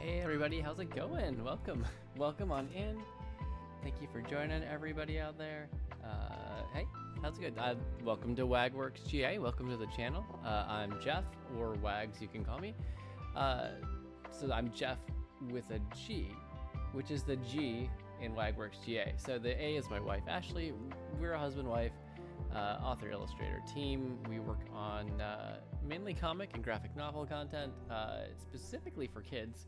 Hey everybody, how's it going? Welcome on in. Thank you for joining everybody out there. Hey, how's it good? Welcome to WagWorksGA. Welcome to the channel. I'm Jeff, or Wags, you can call me. So I'm Jeff with a G, which is the G in WagWorksGA. So the A is my wife, Ashley. We're a husband-wife, author-illustrator team. We work on mainly comic and graphic novel content, specifically for kids.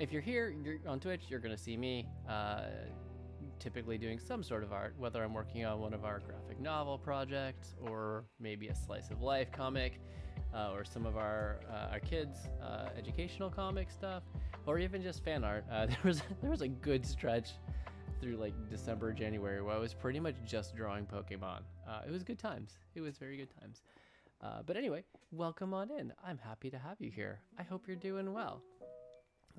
If you're here, you're on Twitch, you're going to see me typically doing some sort of art, whether I'm working on one of our graphic novel projects or maybe a slice of life comic, or some of our kids' educational comic stuff, or even just fan art. There was a good stretch through like December, January, where I was pretty much just drawing Pokemon. It was good times. It was very good times. But anyway, welcome on in. I'm happy to have you here. I hope you're doing well.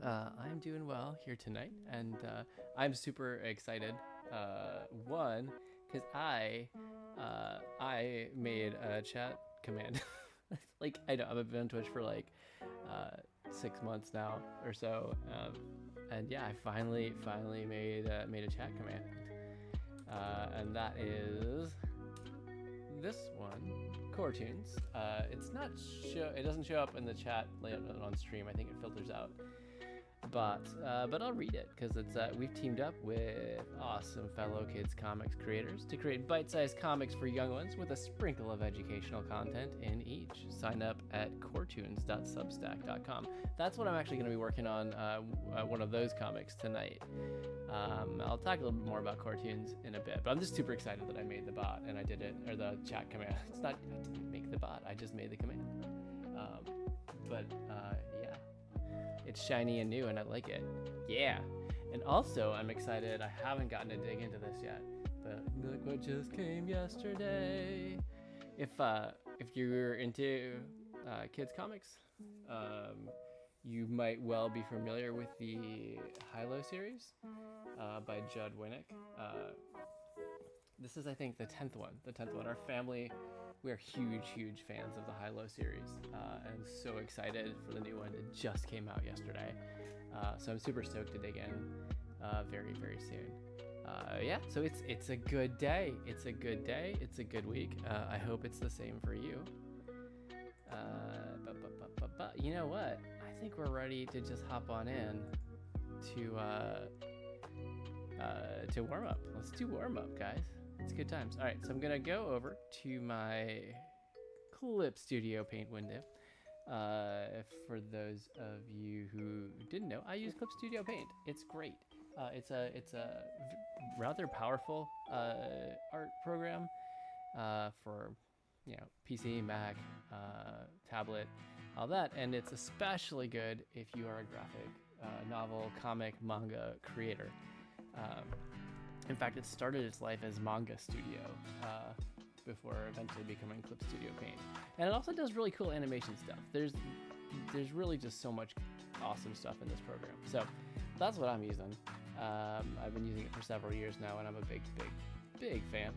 I'm doing well here tonight, and I'm super excited. One, because I made a chat command. Like, I know I've been on Twitch for like 6 months now or so, and yeah, I finally made a chat command, and that is this one, Core Toons. It doesn't show up in the chat layout on stream. I think it filters out. But I'll read it because it's we've teamed up with awesome fellow kids comics creators to create bite-sized comics for young ones with a sprinkle of educational content in each. Sign up at coretoons.substack.com. That's what I'm actually going to be working on, one of those comics tonight. I'll talk a little bit more about Core Toons in a bit, but I'm just super excited that I made the bot and I did it, or the chat command. I didn't make the bot, I just made the command. Yeah. It's shiny and new and I like it. Yeah. And also I'm excited, I haven't gotten to dig into this yet, but look what just came yesterday. If you're into kids comics, you might well be familiar with the Hilo series by Judd Winnick. This is, I think, the 10th one. Our family, we are huge fans of the Hilo series, and so excited for the new one. It just came out yesterday, so I'm super stoked to dig in very soon. Yeah, so it's a good day. It's a good day. It's a good week. I hope it's the same for you. But you know what? I think we're ready to just hop on in to warm up. Let's do warm up, guys. It's good times. All right, so I'm gonna go over to my Clip Studio Paint window. For those of you who didn't know, I use Clip Studio Paint. It's great. It's a rather powerful art program for PC, Mac, tablet, all that, and it's especially good if you are a graphic novel, comic, manga creator. In fact, it started its life as Manga Studio before eventually becoming Clip Studio Paint. And it also does really cool animation stuff. There's really just so much awesome stuff in this program. So that's what I'm using. I've been using it for several years now, and I'm a big fan.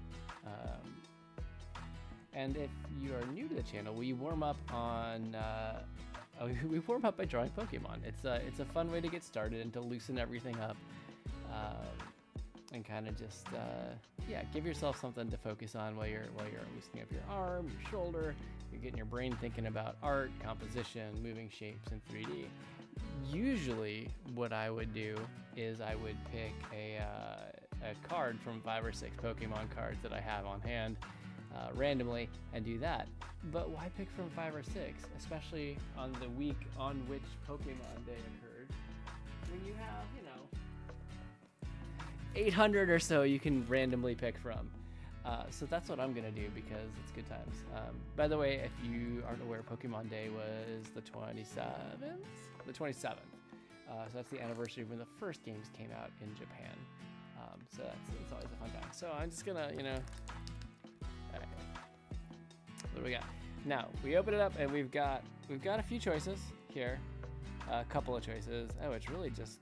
And if you are new to the channel, we warm up on we warm up by drawing Pokemon. It's a fun way to get started and to loosen everything up. And kind of just give yourself something to focus on while you're loosening up your arm, your shoulder. You're getting your brain thinking about art, composition, moving shapes in 3D. Usually, what I would do is I would pick a card from 5 or 6 Pokemon cards that I have on hand randomly and do that. But why pick from 5 or 6, especially on the week on which Pokemon Day occurred, when you have 800 or so you can randomly pick from. So that's what I'm gonna do because it's good times. By the way, if you aren't aware, Pokemon Day was the 27th? The 27th. So that's the anniversary of when the first games came out in Japan. So it's always a fun time. So I'm just gonna, all right. What do we got? Now, we open it up and we've got a few choices here. A couple of choices. Oh, it's really just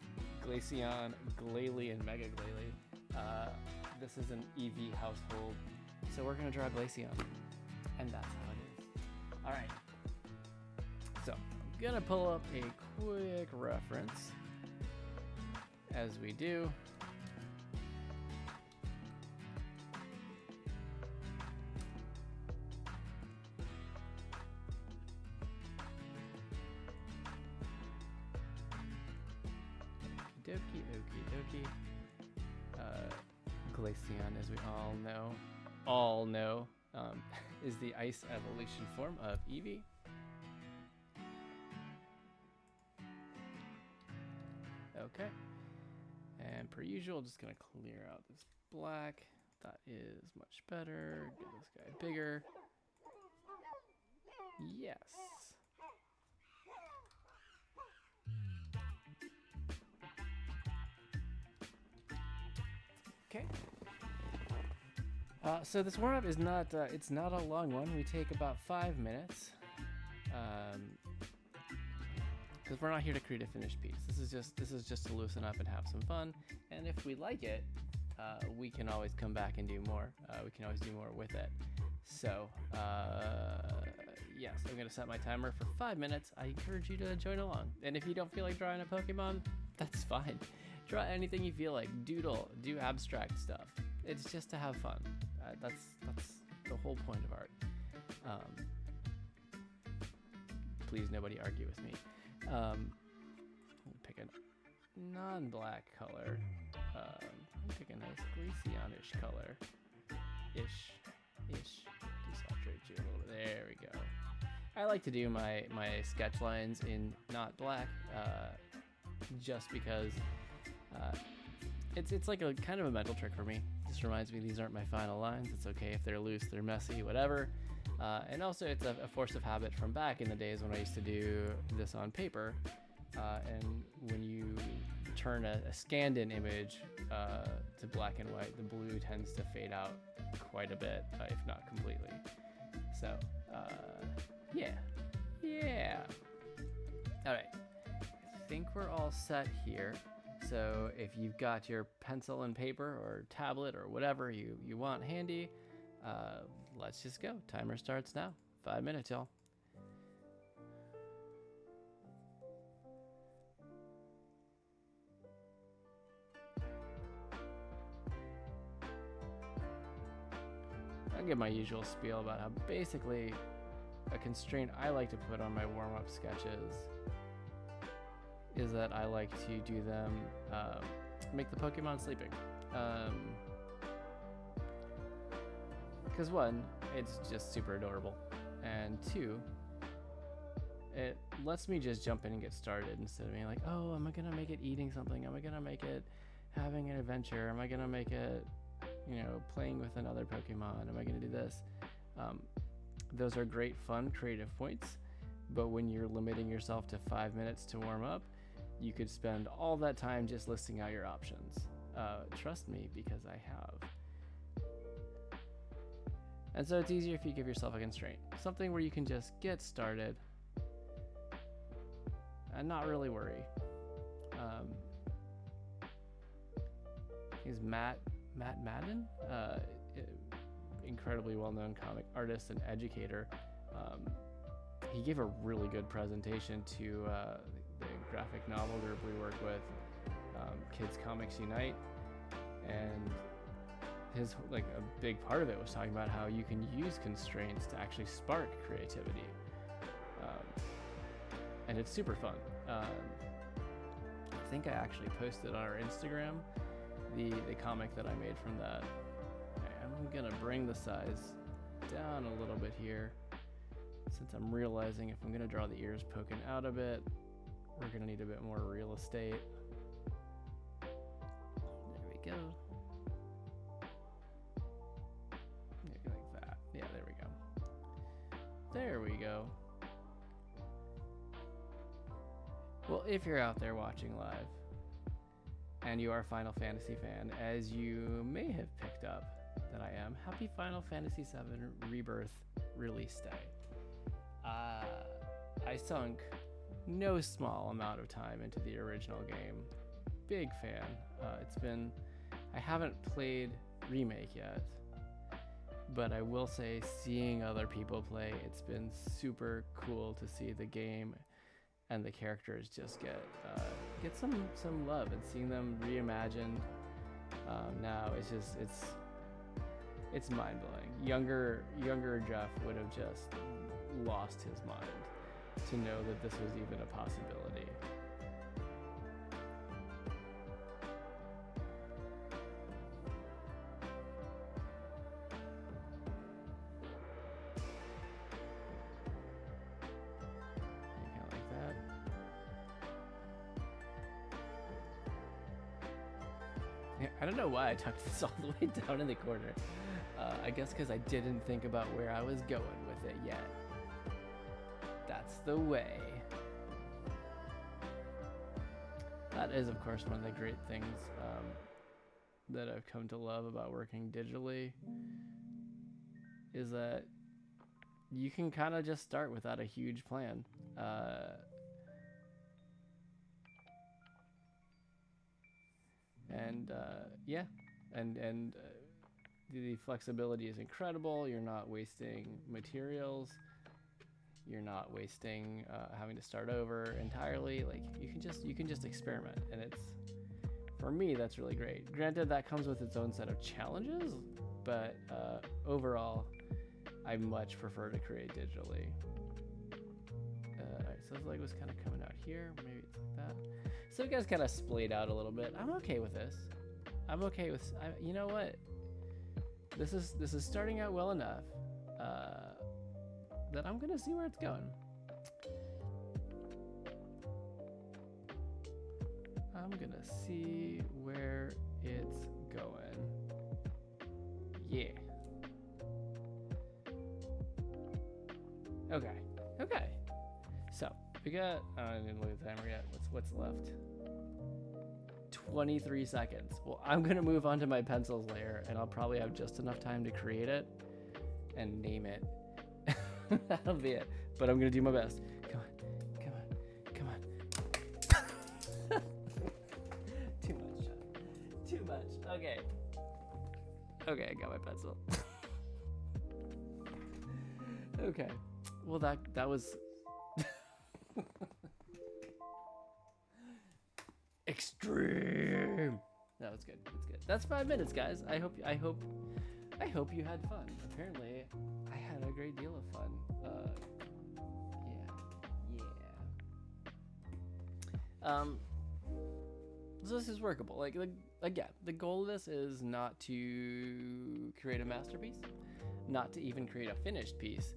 Glaceon, Glalie, and Mega Glalie. This is an EV household, so we're gonna draw Glaceon, and that's how it is. All right. So gonna pull up a quick reference as we do. Okie dokie. Glaceon, as we all know, is the ice evolution form of Eevee. Okay, and per usual, just gonna clear out this black. That is much better. Get this guy bigger. Yes. Okay. So this warm-up is not, it's not a long one. We take about 5 minutes. Because we're not here to create a finished piece. This is just to loosen up and have some fun. And if we like it, we can always come back and do more. We can always do more with it. So, yes, I'm gonna set my timer for 5 minutes. I encourage you to join along. And if you don't feel like drawing a Pokemon, that's fine. Draw anything you feel like. Doodle, do abstract stuff. It's just to have fun. That's the whole point of art. Please, nobody argue with me. Pick a non-black color. Pick a nice Glaceon-ish color. Ish. Desaturate you a little bit. There we go. I like to do my sketch lines in not black, just because it's like a kind of a mental trick for me. Just reminds me these aren't my final lines. It's okay if they're loose, they're messy, whatever. And also it's a force of habit from back in the days when I used to do this on paper. And when you turn a scanned in image to black and white, the blue tends to fade out quite a bit, if not completely. So, yeah. All right, I think we're all set here. So if you've got your pencil and paper or tablet or whatever you want handy, let's just go. Timer starts now. 5 minutes, y'all. I'll give my usual spiel about how basically a constraint I like to put on my warm-up sketches is that I like to do them, make the Pokemon sleeping. Because one, it's just super adorable, and two, it lets me just jump in and get started instead of being like, oh, am I gonna make it eating something? Am I gonna make it having an adventure? Am I gonna make it, playing with another Pokemon? Am I gonna do this? Those are great, fun, creative points, but when you're limiting yourself to 5 minutes to warm up, you could spend all that time just listing out your options. Trust me, because I have. And so it's easier if you give yourself a constraint. Something where you can just get started and not really worry. He's Matt Madden, incredibly well-known comic artist and educator. He gave a really good presentation to the graphic novel group we work with, Kids Comics Unite, and his a big part of it was talking about how you can use constraints to actually spark creativity, and it's super fun. I think I actually posted on our Instagram the comic that I made from that. I'm gonna bring the size down a little bit here, since I'm realizing if I'm gonna draw the ears poking out a bit, we're gonna need a bit more real estate. There we go. Maybe like that. Yeah, there we go. There we go. Well, if you're out there watching live, and you are a Final Fantasy fan, as you may have picked up that I am, happy Final Fantasy VII Rebirth release day. I sunk no small amount of time into the original game. Big fan. I haven't played Remake yet, but I will say, seeing other people play, it's been super cool to see the game and the characters just get some love, and seeing them reimagined now it's mind-blowing. Younger Jeff would have just lost his mind to know that this was even a possibility. Kind of like that. Yeah, I don't know why I tucked this all the way down in the corner. I guess because I didn't think about where I was going with it yet. That's the way. That is, of course, one of the great things that I've come to love about working digitally, is that you can kind of just start without a huge plan. Yeah, and the flexibility is incredible. You're not wasting materials. You're not wasting having to start over entirely. Like you can just experiment, and it's, for me, that's really great. Granted, that comes with its own set of challenges, but overall, I much prefer to create digitally. Alright, so this leg was kind of coming out here. Maybe it's like that. So it gets kind of splayed out a little bit. I'm okay with this. I'm okay with. You know what? This is starting out well enough that I'm gonna see where it's going. I'm gonna see where it's going. Yeah. Okay. So we got. I didn't look at the timer yet. What's left? 23 seconds. Well, I'm gonna move on to my pencils layer, and I'll probably have just enough time to create it and name it. That'll be it. But I'm gonna do my best. Come on. Too much, John. Too much. Okay, I got my pencil. Okay. Well, that was extreme. That was good. That's good. That's 5 minutes, guys. I hope you had fun. Apparently, I had a great deal of fun. So this is workable. Like again, the goal of this is not to create a masterpiece, not to even create a finished piece,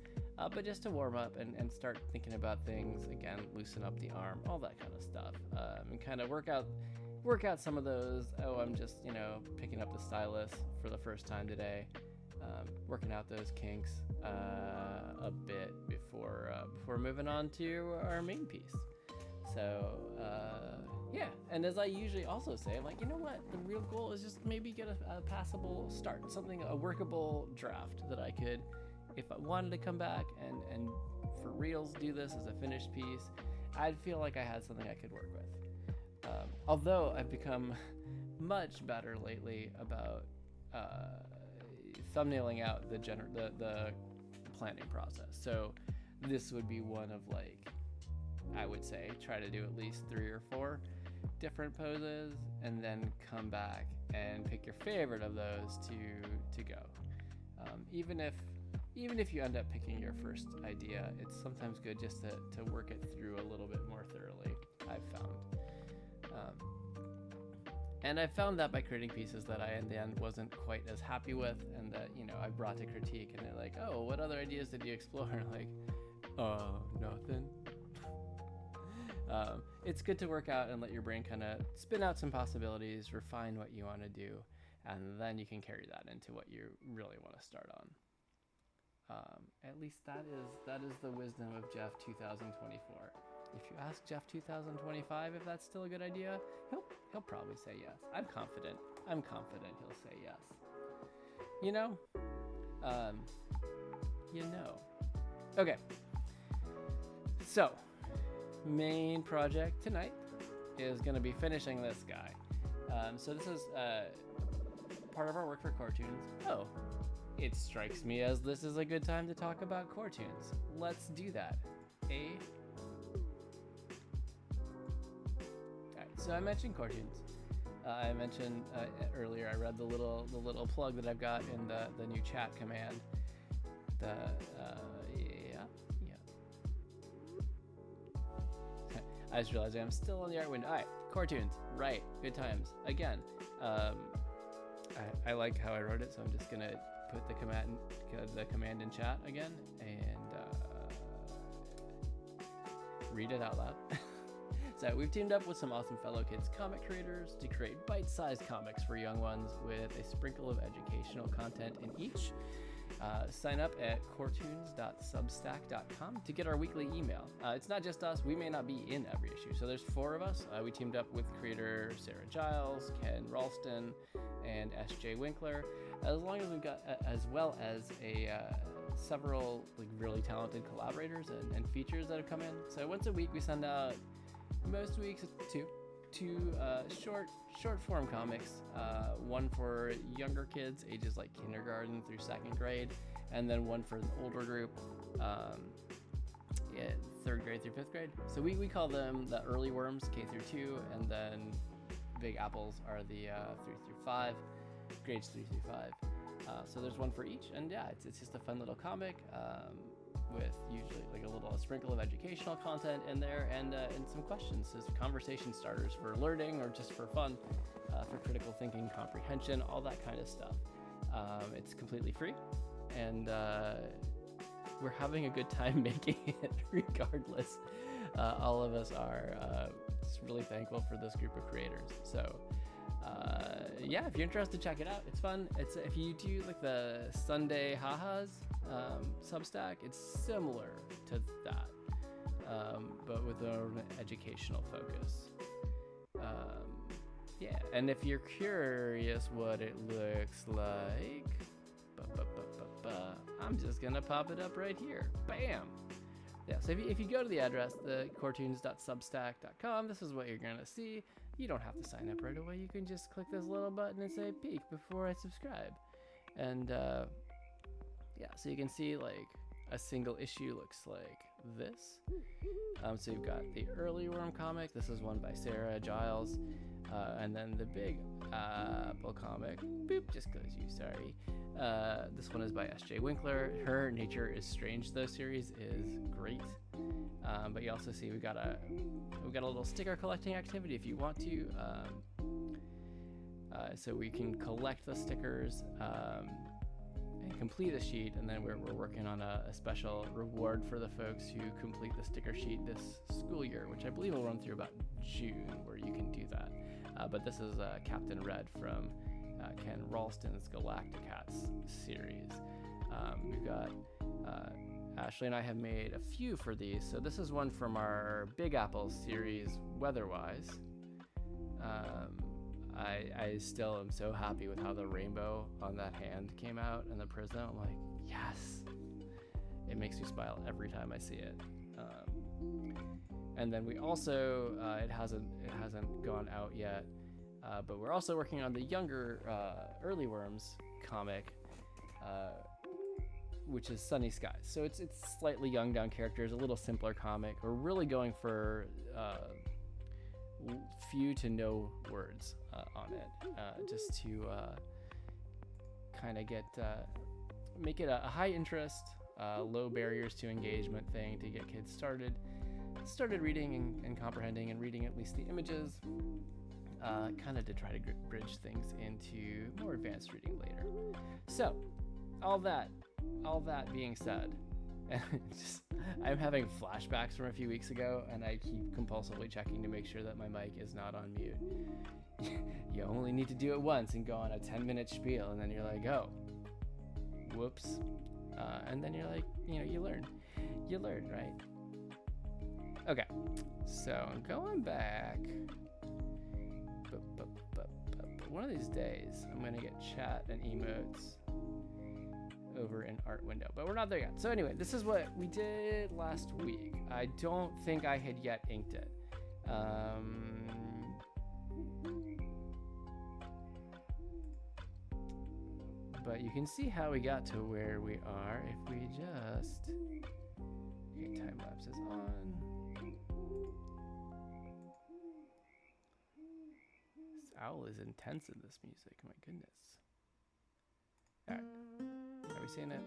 but just to warm up and start thinking about things again, loosen up the arm, all that kind of stuff, and kind of work out some of those. Oh, I'm just picking up the stylus for the first time today, working out those kinks a bit before moving on to our main piece. So yeah, and as I usually also say, I'm like, you know what, the real goal is just maybe get a passable start, a workable draft that I could, if I wanted to come back and for reals do this as a finished piece, I'd feel like I had something I could work with. Although I've become much better lately about thumbnailing out the planning process. So this would be one of, like, I would say try to do at least 3 or 4 different poses, and then come back and pick your favorite of those to go. Even if you end up picking your first idea, it's sometimes good just to work it through a little bit more thoroughly, I've found. And I found that by creating pieces that I in the end wasn't quite as happy with, and that I brought to critique, and they're like, oh, what other ideas did you explore? And I'm like, nothing. It's good to work out and let your brain kind of spin out some possibilities, refine what you want to do, and then you can carry that into what you really want to start on. At least that is the wisdom of Jeff 2024. If you ask Jeff 2025 if that's still a good idea, he'll probably say yes. I'm confident he'll say yes. Okay. So, main project tonight is going to be finishing this guy. So this is part of our work for Core Toons. Oh, it strikes me as this is a good time to talk about Core Toons. Let's do that. So I mentioned Core Toons. I mentioned earlier. I read the little plug that I've got in the new chat command. I just realized I'm still on the art window. All right, Core Toons. Right, good times. Again, I like how I wrote it, so I'm just gonna put the command in chat again and read it out loud. So we've teamed up with some awesome fellow kids comic creators to create bite-sized comics for young ones with a sprinkle of educational content in each. Sign up at coretoons.substack.com to get our weekly email. It's not just us. We may not be in every issue. So there's 4 of us. We teamed up with creator Sarah Giles, Ken Ralston, and S.J. Winkler, as well as several really talented collaborators and features that have come in. So once a week we send out, most weeks, two short form comics, one for younger kids ages like kindergarten through 2nd grade, and then one for the older group, 3rd grade through 5th grade. So we call them the early worms, K through 2, and then big apples are the 3 through 5, grades 3 through 5. So there's one for each, and yeah, it's just a fun little comic with usually like a sprinkle of educational content in there, and some questions as conversation starters for learning or just for fun, for critical thinking, comprehension, all that kind of stuff. It's completely free, and we're having a good time making it regardless. All of us are just really thankful for this group of creators. So yeah, if you're interested, check it out. It's fun. It's if you do like the Sunday ha-has Substack, it's similar to that, but with an educational focus. Yeah, and if you're curious what it looks like, I'm just gonna pop it up right here. Bam! Yeah, so if you go to the address, the coretoons.substack.com, this is what you're gonna see. You don't have to sign up right away. You can just click this little button and say peek before I subscribe. And yeah, so you can see like a single issue looks like this. So you've got the early worm comic. This is one by Sarah Giles. And then the big apple comic, boop, just goes you, sorry. This one is by S.J. Winkler. Her Nature is Strange Though series is great. But you also see we've got a little sticker collecting activity if you want to. So we can collect the stickers and complete a sheet, and then we're working on a special reward for the folks who complete the sticker sheet this school year, which I believe will run through about June, where you can do that. But this is Captain Red from Ken Ralston's Galacticats series. We've got Ashley and I have made a few for these. So this is one from our Big Apple series, Weatherwise. I still am so happy with how the rainbow on that hand came out and the prism. I'm like, yes! It makes me smile every time I see it. And then we also, it hasn't gone out yet, but we're also working on the younger Early Worms comic, which is Sunny Skies. So it's slightly young down characters, a little simpler comic. We're really going for few to no words on it, just to kind of make it a high interest, low barriers to engagement thing to get kids started reading and comprehending and reading at least the images, kind of to try to bridge things into more advanced reading later. So all that being said, I'm having flashbacks from a few weeks ago, and I keep compulsively checking to make sure that my mic is not on mute. You only need to do it once and go on a 10-minute spiel, and then you're like, oh, whoops. And then you're like, you learn, right? Okay, so I'm going back, but one of these days I'm gonna get chat and emotes over in art window, but we're not there yet. So anyway, this is what we did last week. I don't think I had yet inked it. But you can see how we got to where we are if we just, okay, time lapse is on. owl is intense in this music. My goodness. All right. Are we seeing it?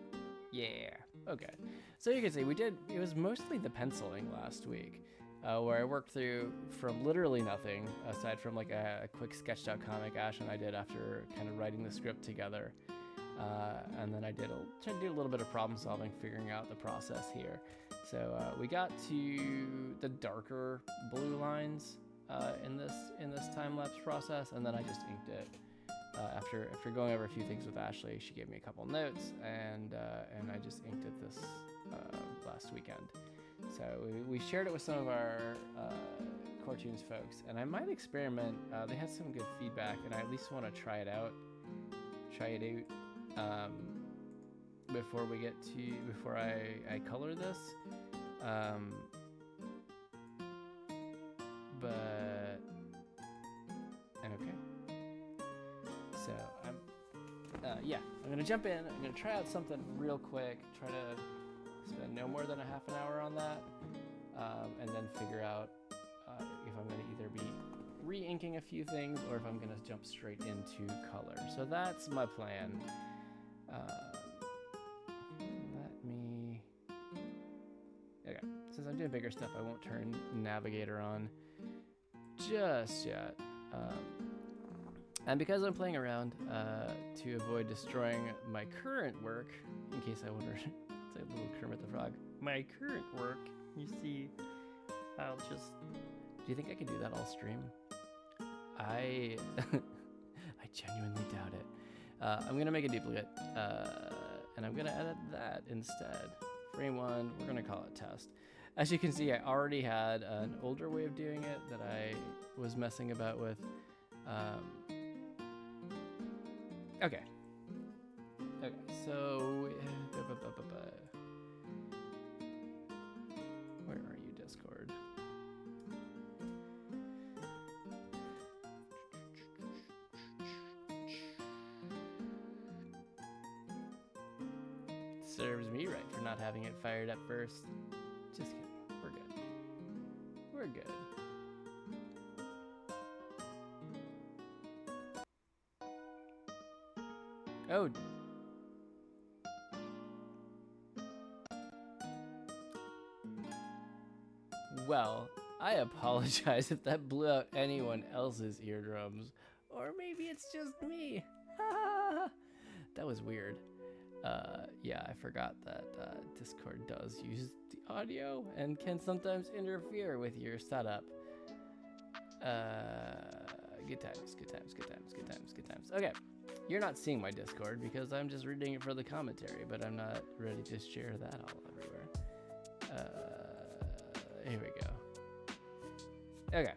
Yeah. Okay. So you can see it was mostly the penciling last week, where I worked through from literally nothing, aside from like a quick sketched out comic Ash and I did after kind of writing the script together. And then I tried to do a little bit of problem solving, figuring out the process here. So we got to the darker blue lines in this time lapse process, and then I just inked it. After going over a few things with Ashley, she gave me a couple notes, and I just inked it this last weekend. So we shared it with some of our Core Toons folks, and I might experiment. They had some good feedback, and I at least want to try it out. Before I color this. Okay. So I'm gonna jump in. I'm gonna try out something real quick. Try to spend no more than a half an hour on that, and then figure out if I'm gonna either be re-inking a few things or if I'm gonna jump straight into color. So that's my plan. Okay, since I'm doing bigger stuff, I won't turn Navigator on just yet. And because I'm playing around to avoid destroying my current work, in case I wonder, it's like a little Kermit the Frog. My current work, you see, I'll just... Do you think I could do that all stream? I genuinely doubt it. I'm gonna make a duplicate, and I'm gonna edit that instead. Frame 1, we're gonna call it test. As you can see, I already had an older way of doing it that I was messing about with. Okay, so where are you, Discord? Serves me right for not having it fired up first. Just kidding. We're good. We're good. Oh. Well, I apologize if that blew out anyone else's eardrums. Or maybe it's just me. That was weird. Yeah, I forgot that Discord does use the audio and can sometimes interfere with your setup. Good times. Okay, you're not seeing my Discord because I'm just reading it for the commentary, but I'm not ready to share that all everywhere. Here we go. Okay.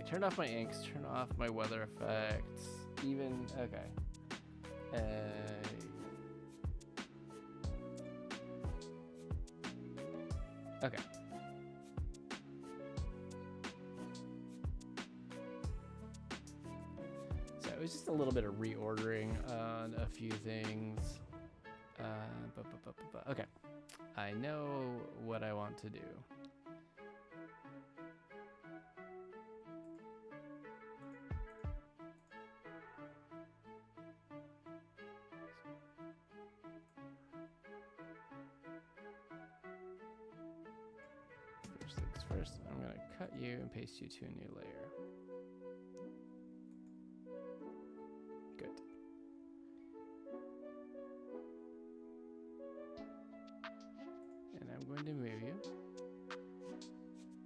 Turn off my inks, turn off my weather effects, even, okay. Okay. So it was just a little bit of reordering on a few things. Okay. I know what I want to do. First, I'm going to cut you and paste you to a new layer. Good. And I'm going to move you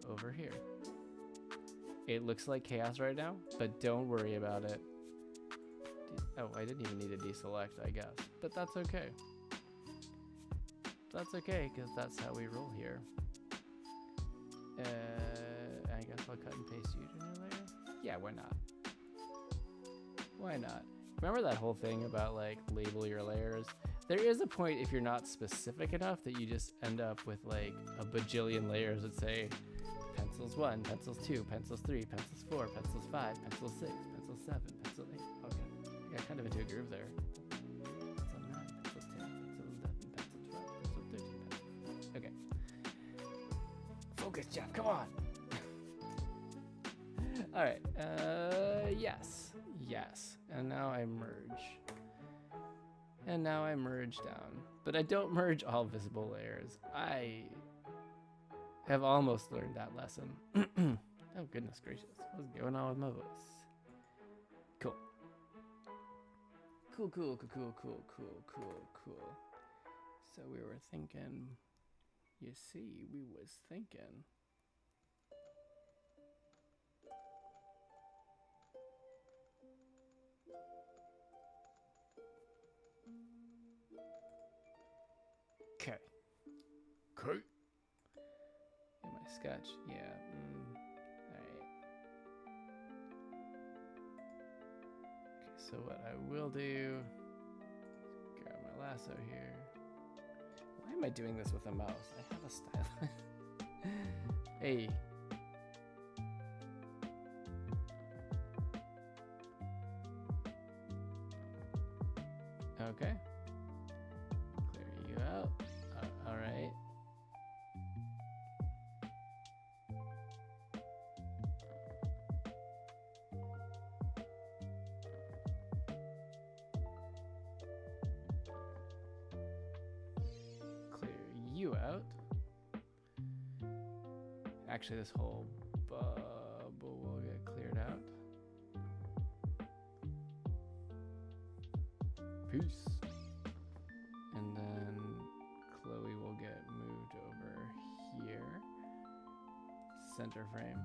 over here. It looks like chaos right now, but don't worry about it. Oh, I didn't even need to deselect, I guess. But that's okay. That's okay, because that's how we roll here. I guess I'll cut and paste you to a new layer. Yeah, why not? Why not? Remember that whole thing about like label your layers? There is a point if you're not specific enough that you just end up with like a bajillion layers that say Pencils 1, pencils 2, pencils 3, pencils 4, pencils 5, pencils 6, pencils 7, pencil 8. Okay, I got kind of into a groove there. Pencil 9, pencil 10, pencil 11, pencil 12, pencil 13, pencil. Okay. Focus, Jeff, come on! Alright, yes. Yes. And now I merge. And now I merge down. But I don't merge all visible layers. I have almost learned that lesson. Oh, goodness gracious. What's going on with my voice? Cool. Cool. So we were thinking, you see, we was thinking. Okay. Okay. In my sketch, yeah. Alright. Okay, so what I will do, grab my lasso here. Why am I doing this with a mouse? I have a stylus. Hey. Okay. Clear you out. All right. Clear you out. Actually, this whole bubble will get cleared out. Peace. And then Chloe will get moved over here. Center frame.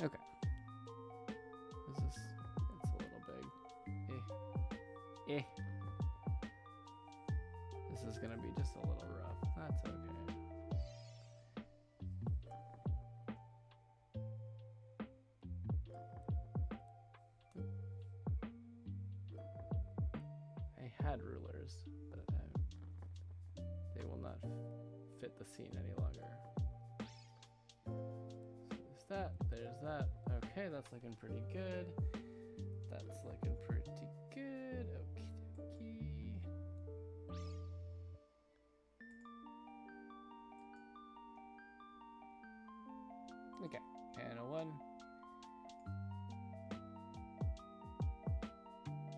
Okay. Is this? It's a little big. Eh. This is gonna be just a little rough. That's okay. Had rulers, but they will not fit the scene any longer. So there's that. Okay, that's looking pretty good. That's looking pretty good. Okie dokie. Okay, panel 1.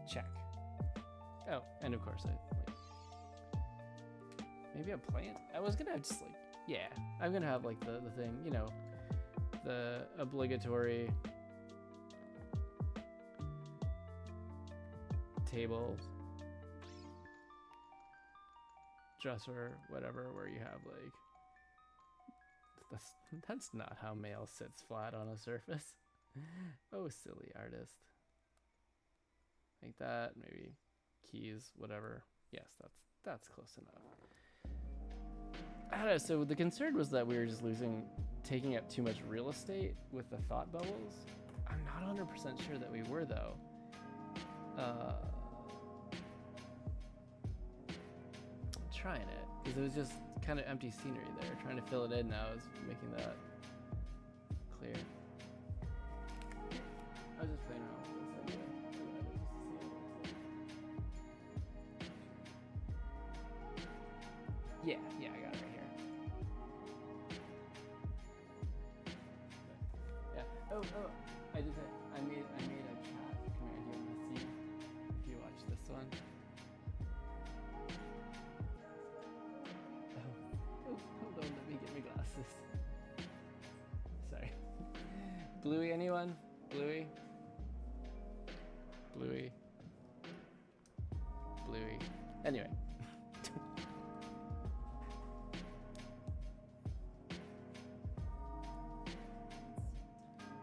Check. Oh, and of course maybe a plant? I was gonna have just I'm gonna have like the thing, you know, the obligatory table, dresser, whatever, where you have like, that's not how mail sits flat on a surface. Oh, silly artist. Like that, maybe. Keys, whatever. Yes, that's close enough. I don't know, so the concern was that we were just taking up too much real estate with the thought bubbles. I'm not 100% sure that we were, though. Trying it, because it was just kind of empty scenery there. Trying to fill it in now is making that clear. I was just playing around with this idea. Yeah, I got it right here. Yeah. Oh, I made a chat command you want to see if you watch this one. Oh, hold on, let me get my glasses. Sorry. Bluey, anyone? Bluey? Anyway.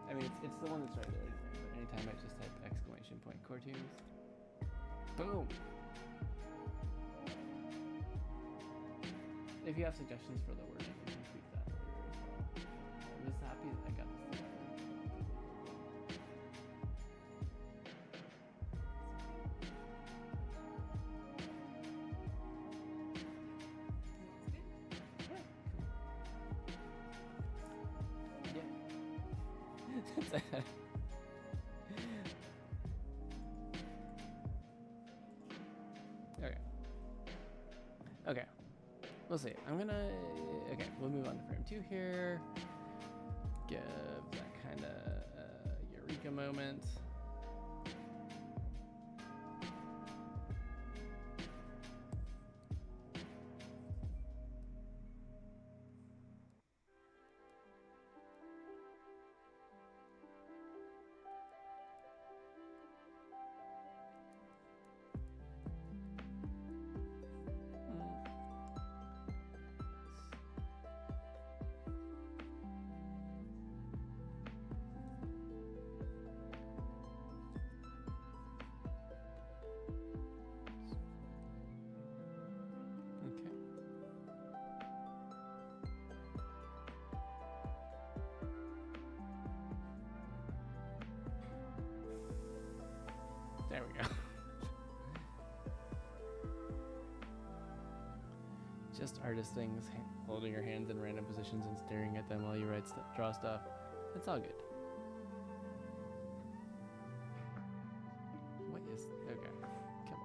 I mean, it's the one that's right there. But anytime I just type exclamation point Core Toons. Boom! If you have suggestions for the wording, you can tweak that later as well. I'm just happy that I got this together. Okay. Okay. We'll see. Okay, we'll move on to frame 2 here. Give that kind of eureka moment. There we go. Just artist things, holding your hands in random positions and staring at them while you draw stuff. It's all good. What is... Okay, come on.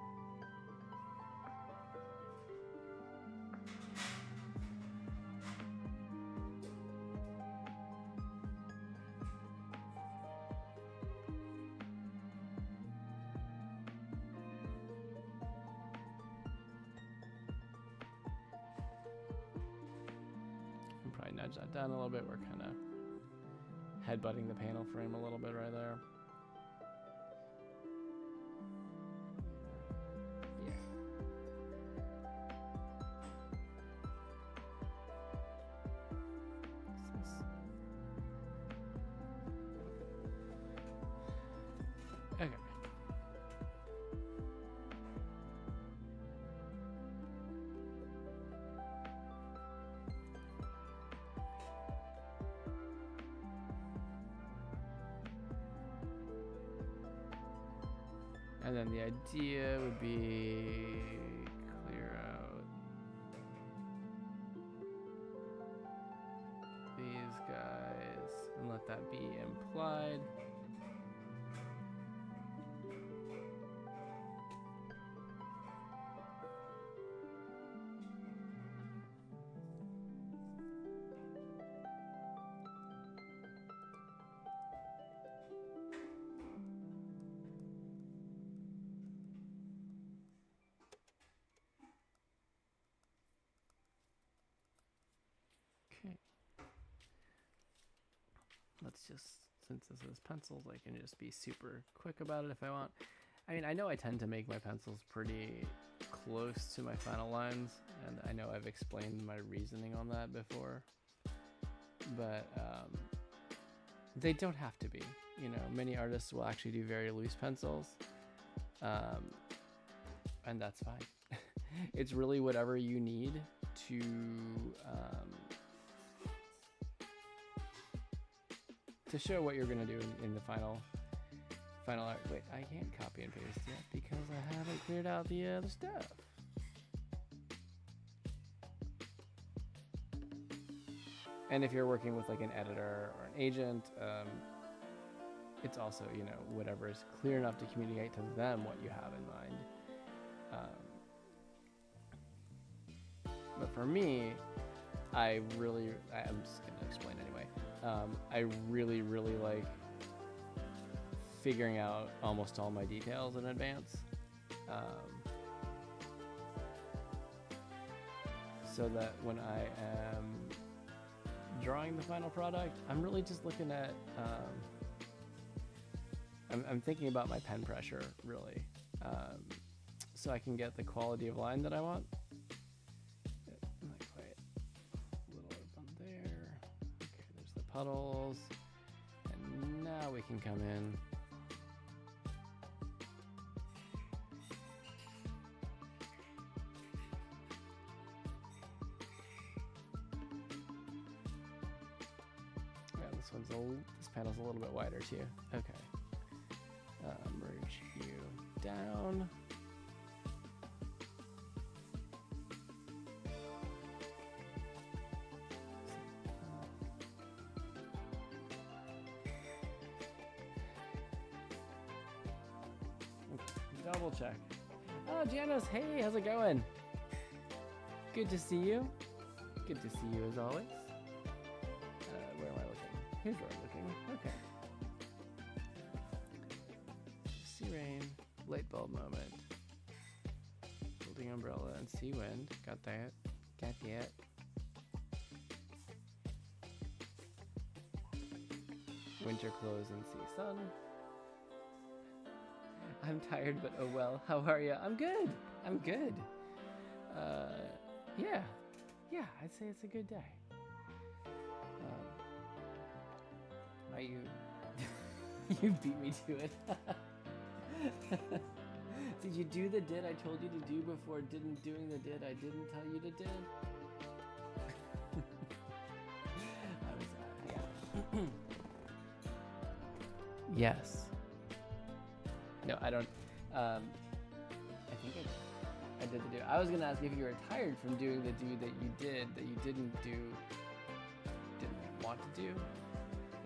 Probably nudge that down a little bit. We're kind of headbutting the panel frame a little bit right there. Yeah. Okay. And then the idea would be clear out these guys and let that be implied. Okay. Let's just, since this is pencils, I can just be super quick about it if I want. I mean, I know I tend to make my pencils pretty close to my final lines, and I know I've explained my reasoning on that before, but they don't have to be. You know, many artists will actually do very loose pencils, and that's fine. It's really whatever you need to show what you're gonna do in the final art. Wait, I can't copy and paste yet because I haven't cleared out the other stuff. And if you're working with like an editor or an agent, it's also, you know, whatever is clear enough to communicate to them what you have in mind. But for me, I'm just gonna explain anyway. I really like figuring out almost all my details in advance, so that when I am drawing the final product, I'm really just looking at, I'm thinking about my pen pressure, really, so I can get the quality of line that I want. Not quite. A little up there. Okay, there's the puddles. And now we can come in. Yeah, this panel's a little bit wider too. Okay. Merge you down. double check. Oh, Janos, hey, how's it going? Good to see you. Good to see you as always. Where am I looking? Here's where I'm looking. Okay. Sea rain, light bulb moment. Holding umbrella and sea wind. Got that. Got that. Winter clothes and sea sun. I'm tired, but oh well. How are you? I'm good. I'm good. Yeah. Yeah, I'd say it's a good day. Might you... you beat me to it. Did you do the did I told you to do before didn't doing the did I didn't tell you to did? Yeah. Yes. No, I don't. I think I did the do. I was gonna ask if you were tired from doing the do that you didn't do, didn't want to do.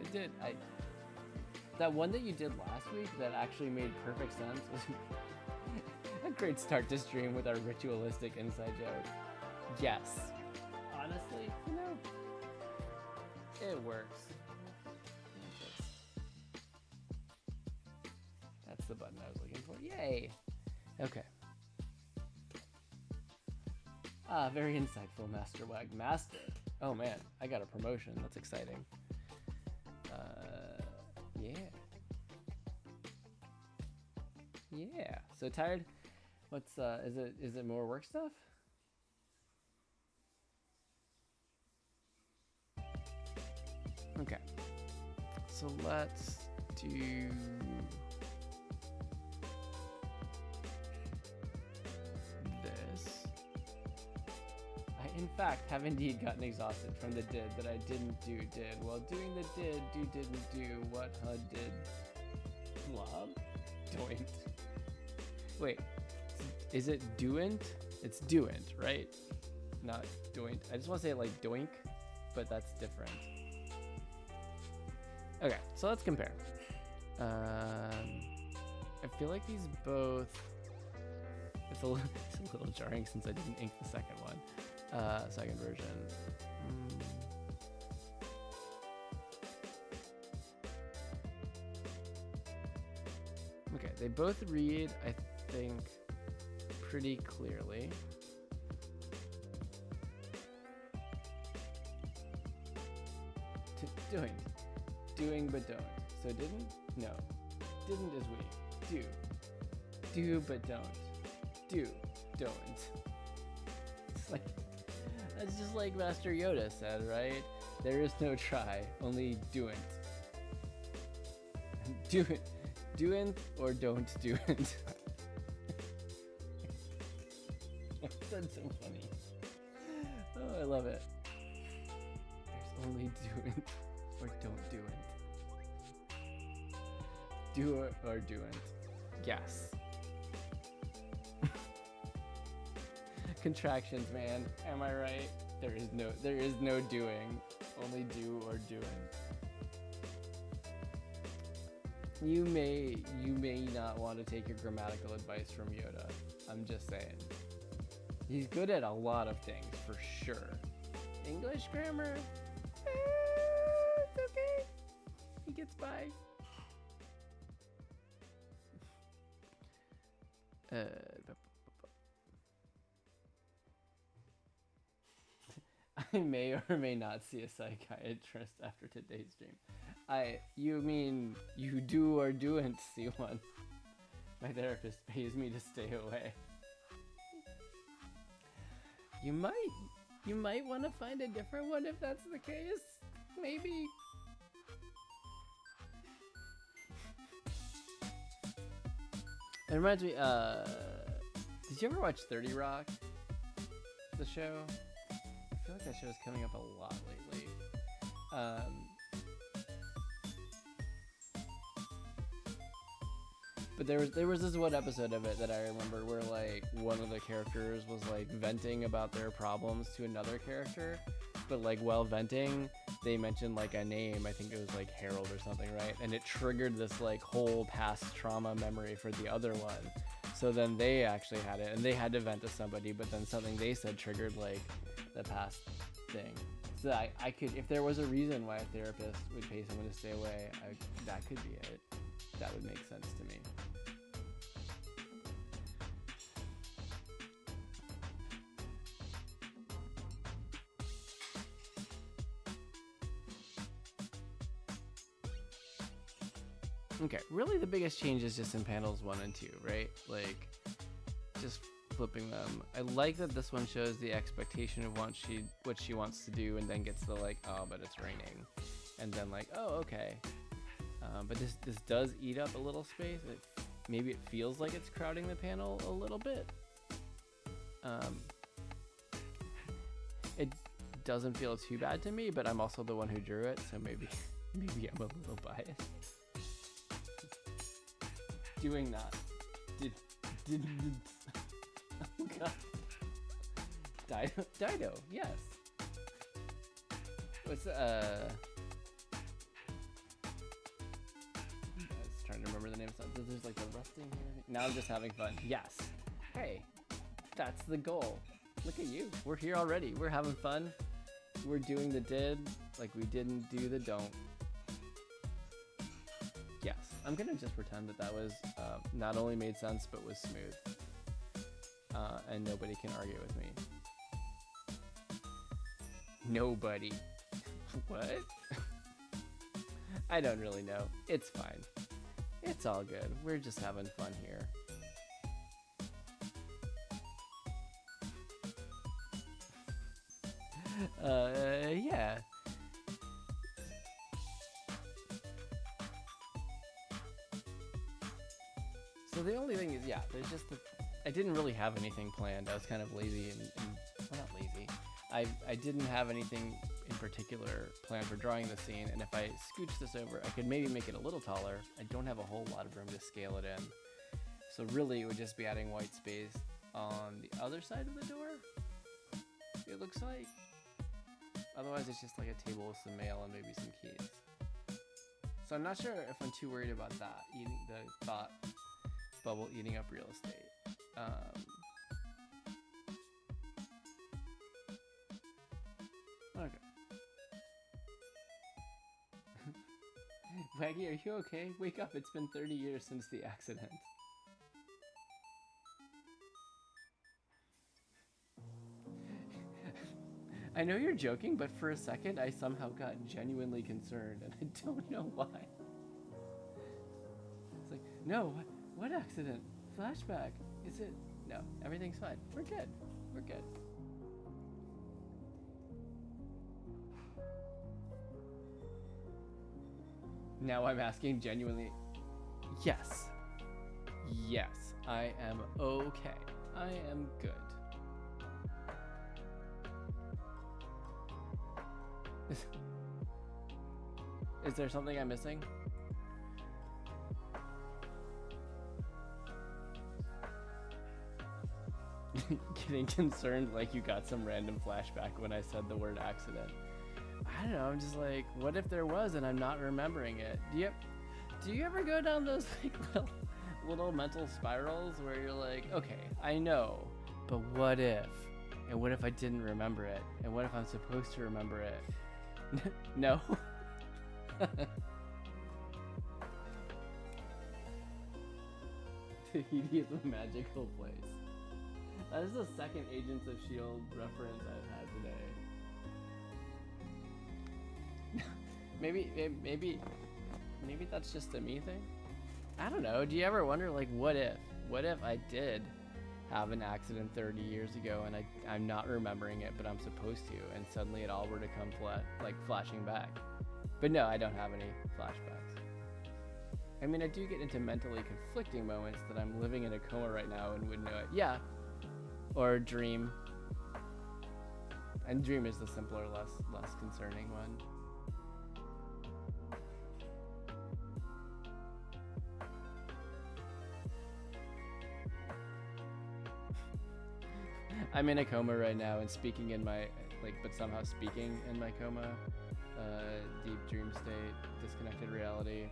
It did. That one that you did last week that actually made perfect sense was a great start to stream with our ritualistic inside joke. Yes. Honestly, you know, it works. That's the button I was looking for. Yay! Okay. Ah, very insightful, Master Wag. Master! Oh man, I got a promotion. That's exciting. Yeah. Yeah. So tired? What's, is it more work stuff? Okay. So let's do... this. I, in fact, have indeed gotten exhausted from the did that I didn't do did. While doing the did, didn't do what HUD did. Blob? Doint. Wait, is it doint? It's doint, right? Not doint. I just want to say it like doink, but that's different. Okay, so let's compare. I feel like these both... It's a little jarring since I didn't ink the second one. Second version. Okay, they both read, I think, pretty clearly. Doing. Doing but don't. So didn't? No. Didn't is we. Do. Do but don't. Do. Don't. It's like, that's just like Master Yoda said, right? There is no try, only doing. Do it. Doing or don't do it. That's so funny. Oh, I love it. There's only do it or don't do it. Do or do it. Yes. Contractions, man. Am I right? There is no doing. Only do or doing. You may not want to take your grammatical advice from Yoda. I'm just saying. He's good at a lot of things, for sure. English grammar? It's okay. He gets by. I may or may not see a psychiatrist after today's stream. You mean you do or do'n't see one? My therapist pays me to stay away. You might want to find a different one if that's the case. Maybe. It reminds me, did you ever watch 30 Rock? The show? I feel like that show is coming up a lot lately. But there was this one episode of it that I remember where like one of the characters was like venting about their problems to another character, but like while venting, they mentioned like a name. I think it was like Harold or something, right? And it triggered this like whole past trauma memory for the other one. So then they actually had it, and they had to vent to somebody, but then something they said triggered like the past thing. So I could, if there was a reason why a therapist would pay someone to stay away, that could be it. That would make sense to me. Okay, really the biggest change is just in panels 1 and 2, right? Like, just flipping them. I like that this one shows the expectation of what she wants to do, and then gets the like, oh, but it's raining, and then like, oh, okay. But this does eat up a little space. Maybe it feels like it's crowding the panel a little bit. It doesn't feel too bad to me, but I'm also the one who drew it, so maybe I'm a little biased. Doing that. Oh god. Dido, yes. What's I was trying to remember the name. There's like the rusting here. Now I'm just having fun. Yes. Hey, that's the goal. Look at you. We're here already. We're having fun. We're doing the did like we didn't do the don't. Yes, I'm gonna just pretend that was not only made sense but was smooth, and nobody can argue with me. Nobody. What? I don't really know. It's fine. It's all good. We're just having fun here. Yeah. So the only thing is, yeah, there's just I didn't really have anything planned. I was kind of lazy and well, not lazy. I didn't have anything in particular planned for drawing the scene, and if I scooch this over, I could maybe make it a little taller. I don't have a whole lot of room to scale it in. So really, it would just be adding white space on the other side of the door, it looks like. Otherwise, it's just like a table with some mail and maybe some keys. So I'm not sure if I'm too worried about that, the thought bubble eating up real estate. Okay. Waggy, are you okay? Wake up, it's been 30 years since the accident. I know you're joking, but for a second I somehow got genuinely concerned, and I don't know why. It's like, no, what accident? Flashback. Is it? No, everything's fine. We're good. We're good. Now I'm asking genuinely. Yes. Yes, I am okay. I am good. Is there something I'm missing? Getting concerned like you got some random flashback when I said the word accident. I don't know, I'm just like, what if there was and I'm not remembering it? Do you ever go down those like little mental spirals where you're like, okay, I know, but what if? And what if I didn't remember it? And what if I'm supposed to remember it? No. Tahiti is a magical place. That is the second Agents of S.H.I.E.L.D. reference I've had today. Maybe that's just a me thing? I don't know. Do you ever wonder, like, what if? What if I did have an accident 30 years ago and I'm not remembering it, but I'm supposed to, and suddenly it all were to come flashing back? But no, I don't have any flashbacks. I mean, I do get into mentally conflicting moments that I'm living in a coma right now and wouldn't know it. Yeah. Or dream. And dream is the simpler, less concerning one. I'm in a coma right now and speaking in my, but somehow speaking in my coma. Deep dream state, disconnected reality.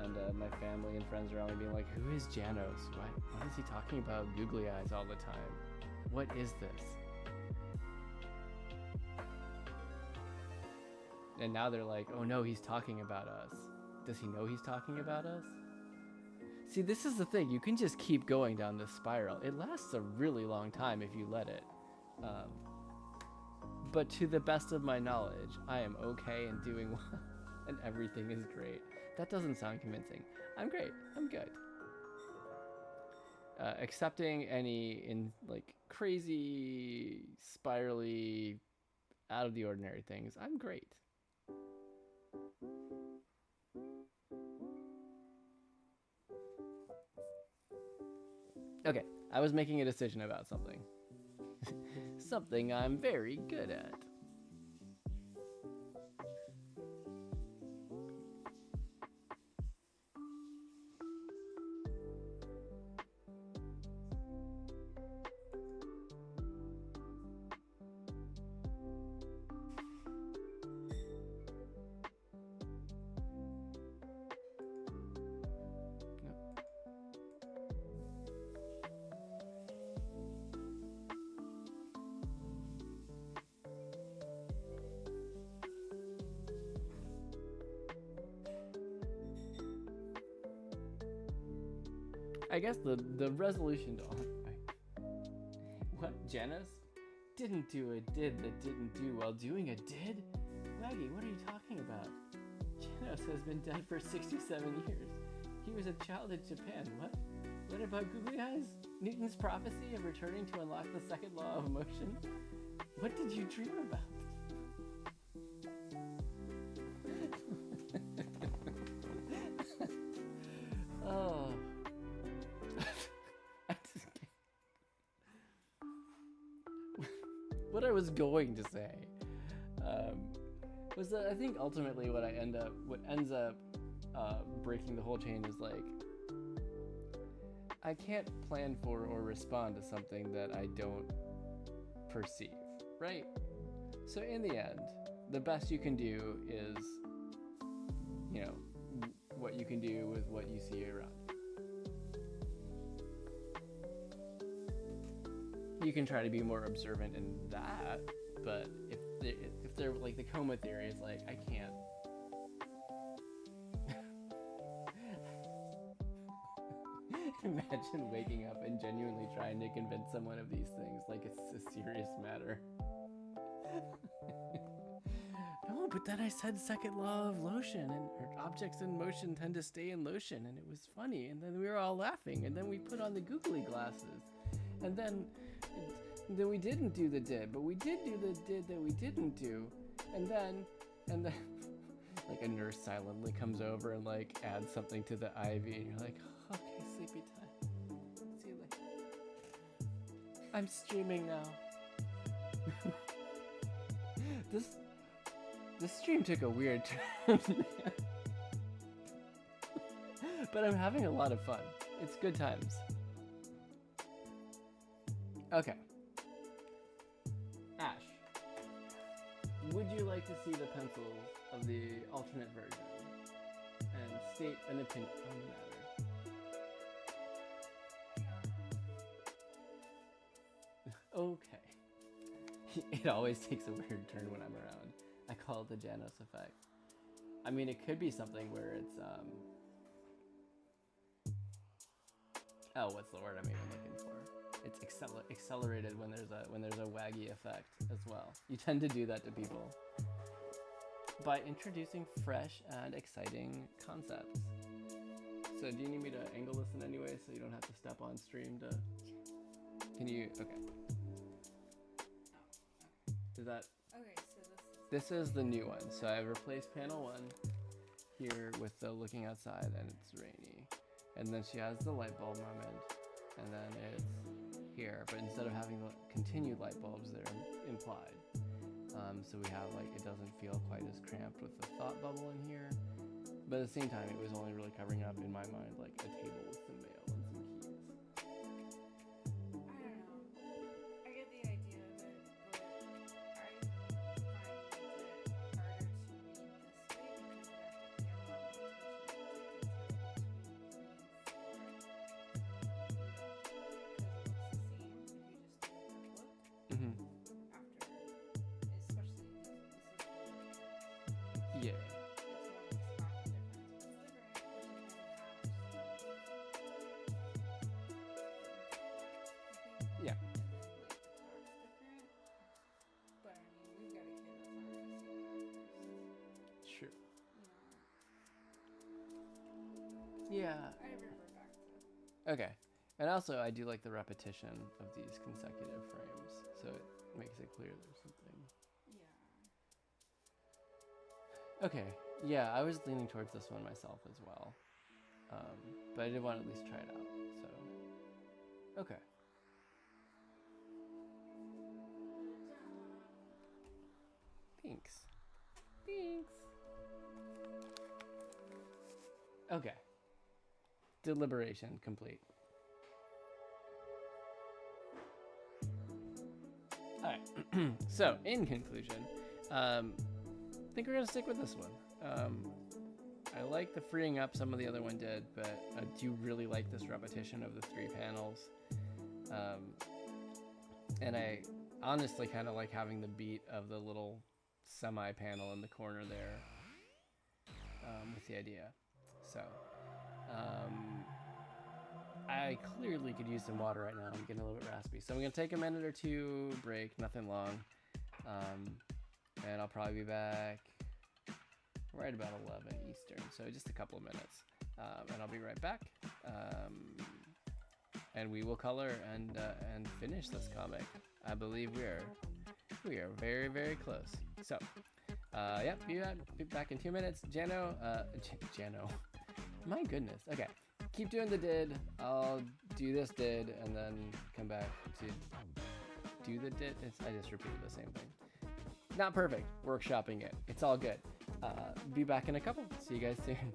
And my family and friends around me being like, who is Janos? Why is he talking about googly eyes all the time? What is this? And now they're like, oh no, he's talking about us. Does he know he's talking about us? See, this is the thing. You can just keep going down this spiral. It lasts a really long time if you let it. But to the best of my knowledge, I am okay and doing well, and everything is great. That doesn't sound convincing. I'm great. I'm good. Accepting any crazy, spirally, out of the ordinary things, I'm great. Okay, I was making a decision about something. Something I'm very good at. I guess the resolution to what, Janos? Didn't do a did that didn't do while doing a did? Waggy, what are you talking about? Janos has been dead for 67 years. He was a child in Japan. What? What about googly eyes? Newton's prophecy of returning to unlock the second law of motion? What did you dream about? Oh. What I was going to say was that I think ultimately what ends up breaking the whole chain is like, I can't plan for or respond to something that I don't perceive, right? So in the end, the best you can do is, what you can do with what you see around you. You can try to be more observant in that, but if they're like the coma theory is like, I can't. Imagine waking up and genuinely trying to convince someone of these things like it's a serious matter. No, but then I said second law of motion, and objects in motion tend to stay in motion, and it was funny, and then we were all laughing, and then we put on the googly glasses, and then we didn't do the did, but we did do the did that we didn't do, and then like a nurse silently comes over and like adds something to the IV, and you're like, okay, sleepy time. See you later. I'm streaming now. This stream took a weird turn. But I'm having a lot of fun. It's good times. Okay. Ash, would you like to see the pencils of the alternate version and state an opinion on the matter? Okay. It always takes a weird turn when I'm around. I call it the Janos effect. I mean, it could be something where it's oh, what's the word I'm even looking for? It's accelerated when there's a waggy effect as well. You tend to do that to people by introducing fresh and exciting concepts. So do you need me to angle this in any way so you don't have to step on stream to? Can you? Okay. Is that? Okay, so this is the new one. So I replaced panel 1 here with the looking outside and it's rainy. And then she has the light bulb moment, and then it's here, but instead of having the continued light bulbs, they're implied. So we have like, it doesn't feel quite as cramped with the thought bubble in here, but at the same time, it was only really covering up in my mind like a table with some mail and some keys. I don't know. I get the idea of it, but I find it harder to read this way because you have to pay a lot more attention to detail Yeah. It's one spot the difference. It's Yeah. But I mean, we've got a kid that's not going to see that first. True. You know. Yeah. I revert back to. Okay. And also, I do like the repetition of these consecutive frames, so it makes it clear there's something. Yeah. Okay. Yeah, I was leaning towards this one myself as well, but I did want to at least try it out. So. Okay. Thanks. Thanks. Okay. Deliberation complete. Alright. So, in conclusion, I think we're going to stick with this one. I like the freeing up some of the other one did, but I do really like this repetition of the 3 panels. And I honestly kind of like having the beat of the little semi-panel in the corner there with the idea. So, I clearly could use some water right now. I'm getting a little bit raspy. So I'm going to take a minute or two break, nothing long. And I'll probably be back right about 11 Eastern, so just a couple of minutes. And I'll be right back. And we will color and finish this comic. I believe we are very, very close. So, yep, be back in 2 minutes. Jano, my goodness. Okay, keep doing the did. I'll do this did and then come back to do the did. I just repeated the same thing. Not perfect. Workshopping it. It's all good. Be back in a couple. See you guys soon.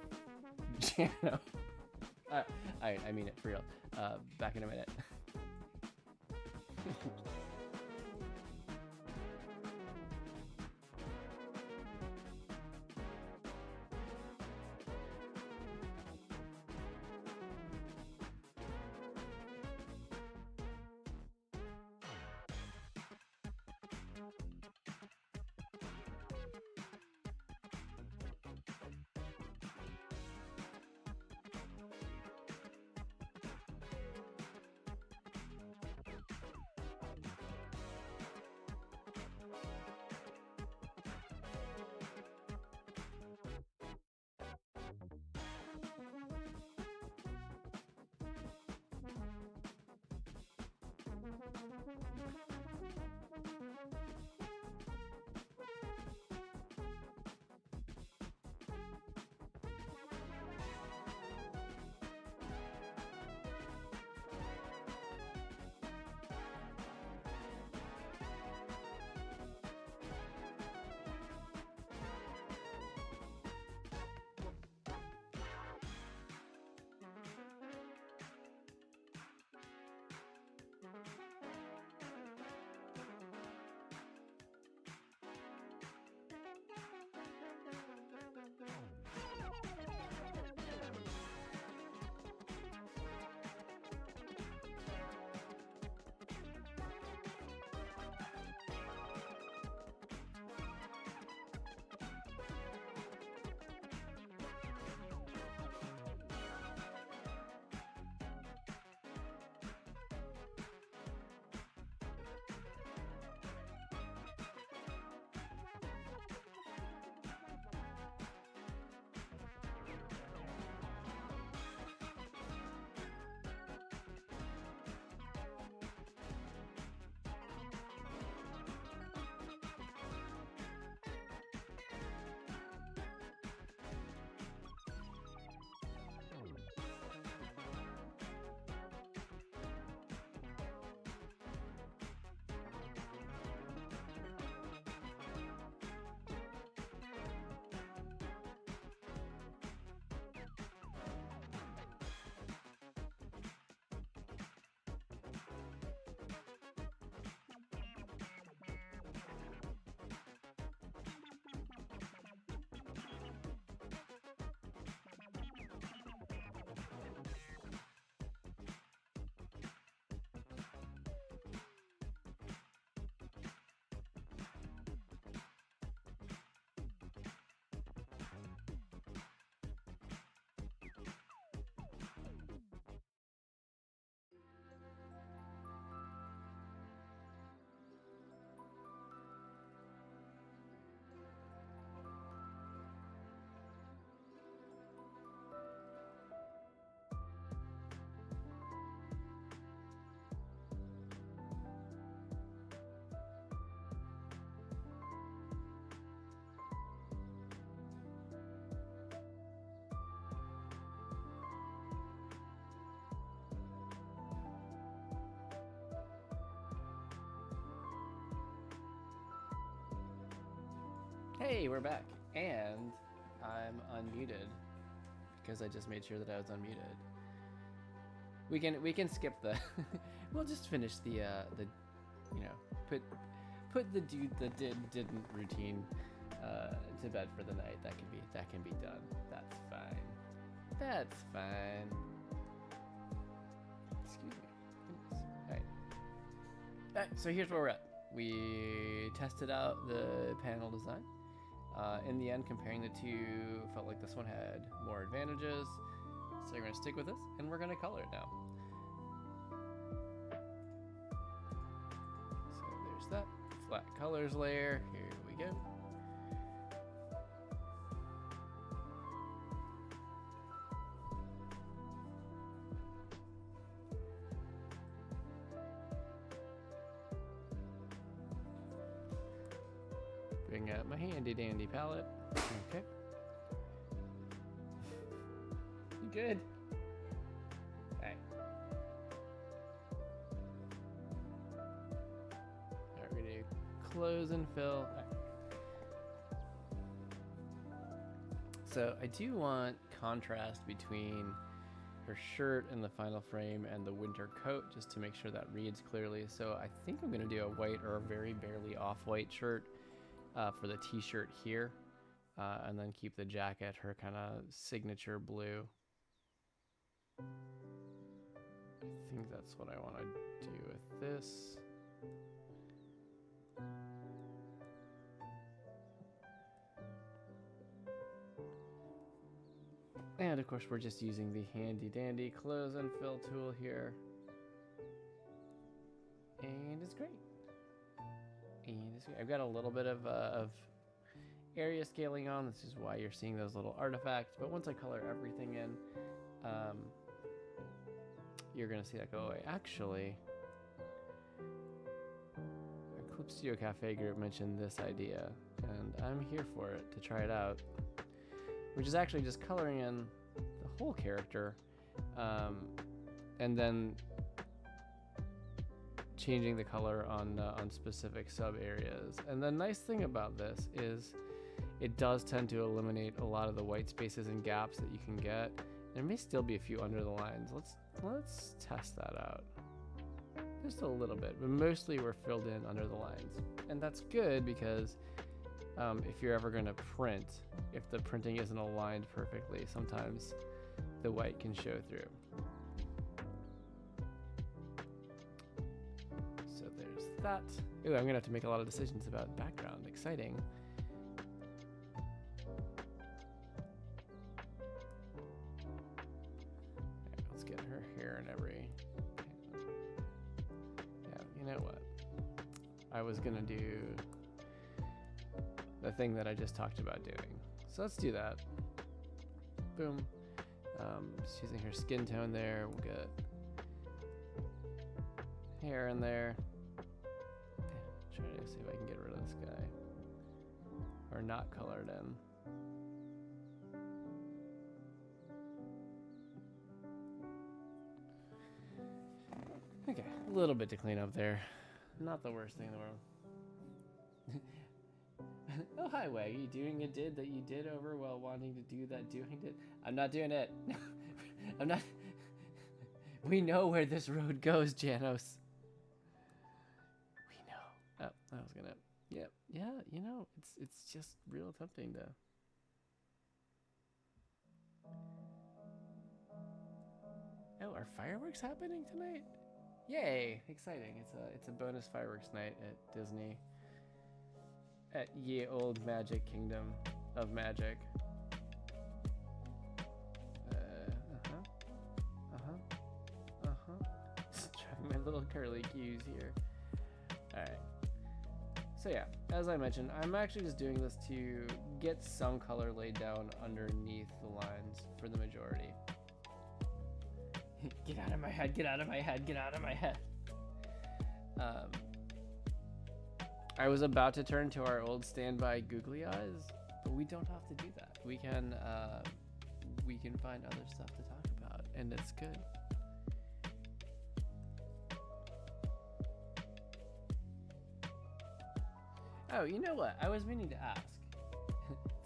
Jano. I mean it for real. Back in a minute. Hey, we're back, and I'm unmuted because I just made sure that I was unmuted. We can skip the. We'll just finish the you know, put the dude that didn't routine to bed for the night. That can be done. That's fine. That's fine. Excuse me. Goodness. All right. So here's where we're at. We tested out the panel design. In the end, comparing the two, felt like this one had more advantages. So we're gonna stick with this, and we're gonna color it now. So there's that flat colors layer. Here we go. Bring out my handy dandy palette. Okay. You good? Alright. Alright, we're gonna close and fill. Right. So I do want contrast between her shirt in the final frame and the winter coat, just to make sure that reads clearly. So I think I'm gonna do a white or a very barely off-white shirt for the t-shirt here, and then keep the jacket her kind of signature blue. I think that's what I want to do with this. And of course we're just using the handy dandy close and fill tool here, and it's great. I've got a little bit of area scaling on. This is why you're seeing those little artifacts. But once I color everything in, you're going to see that go away. Actually, Clip Studio Cafe group mentioned this idea, and I'm here for it to try it out, which is actually just coloring in the whole character, and then changing the color on specific sub areas. And the nice thing about this is it does tend to eliminate a lot of the white spaces and gaps that you can get. There may still be a few under the lines. Let's test that out. Just a little bit, but mostly we're filled in under the lines. And that's good because if you're ever gonna print, if the printing isn't aligned perfectly, sometimes the white can show through. That. Ooh, I'm gonna have to make a lot of decisions about background. Exciting. Right, let's get her hair and every. Yeah, you know what? I was gonna do the thing that I just talked about doing. So let's do that. Boom. Just using her skin tone there. We'll get hair in there. Trying to see if I can get rid of this guy, or not colored in. Okay, a little bit to clean up there. Not the worst thing in the world. Oh, hi, Wag. Are you doing a did that you did over while wanting to do that doing did? I'm not doing it. I'm not. We know where this road goes, Janos. Oh, I was gonna, yeah, you know, it's just real tempting to. Oh, are fireworks happening tonight? Yay, exciting. It's a bonus fireworks night at Disney. At Ye Old Magic Kingdom of Magic. Just trying my little curly cues here. Alright. So yeah, as I mentioned, I'm actually just doing this to get some color laid down underneath the lines for the majority. Get out of my head, get out of my head, get out of my head. I was about to turn to our old standby googly eyes, but we don't have to do that. We can find other stuff to talk about, and it's good. Oh, you know what? I was meaning to ask.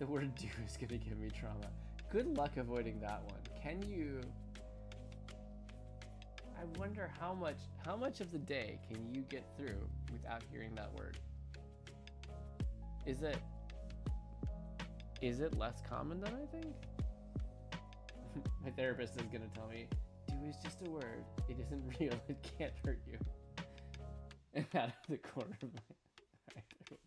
The word dew is gonna give me trauma. Good luck avoiding that one. Can you? I wonder how much of the day can you get through without hearing that word? Is it less common than I think? My therapist is gonna tell me, dew is just a word. It isn't real. It can't hurt you. And out of the corner of my eye, there will be.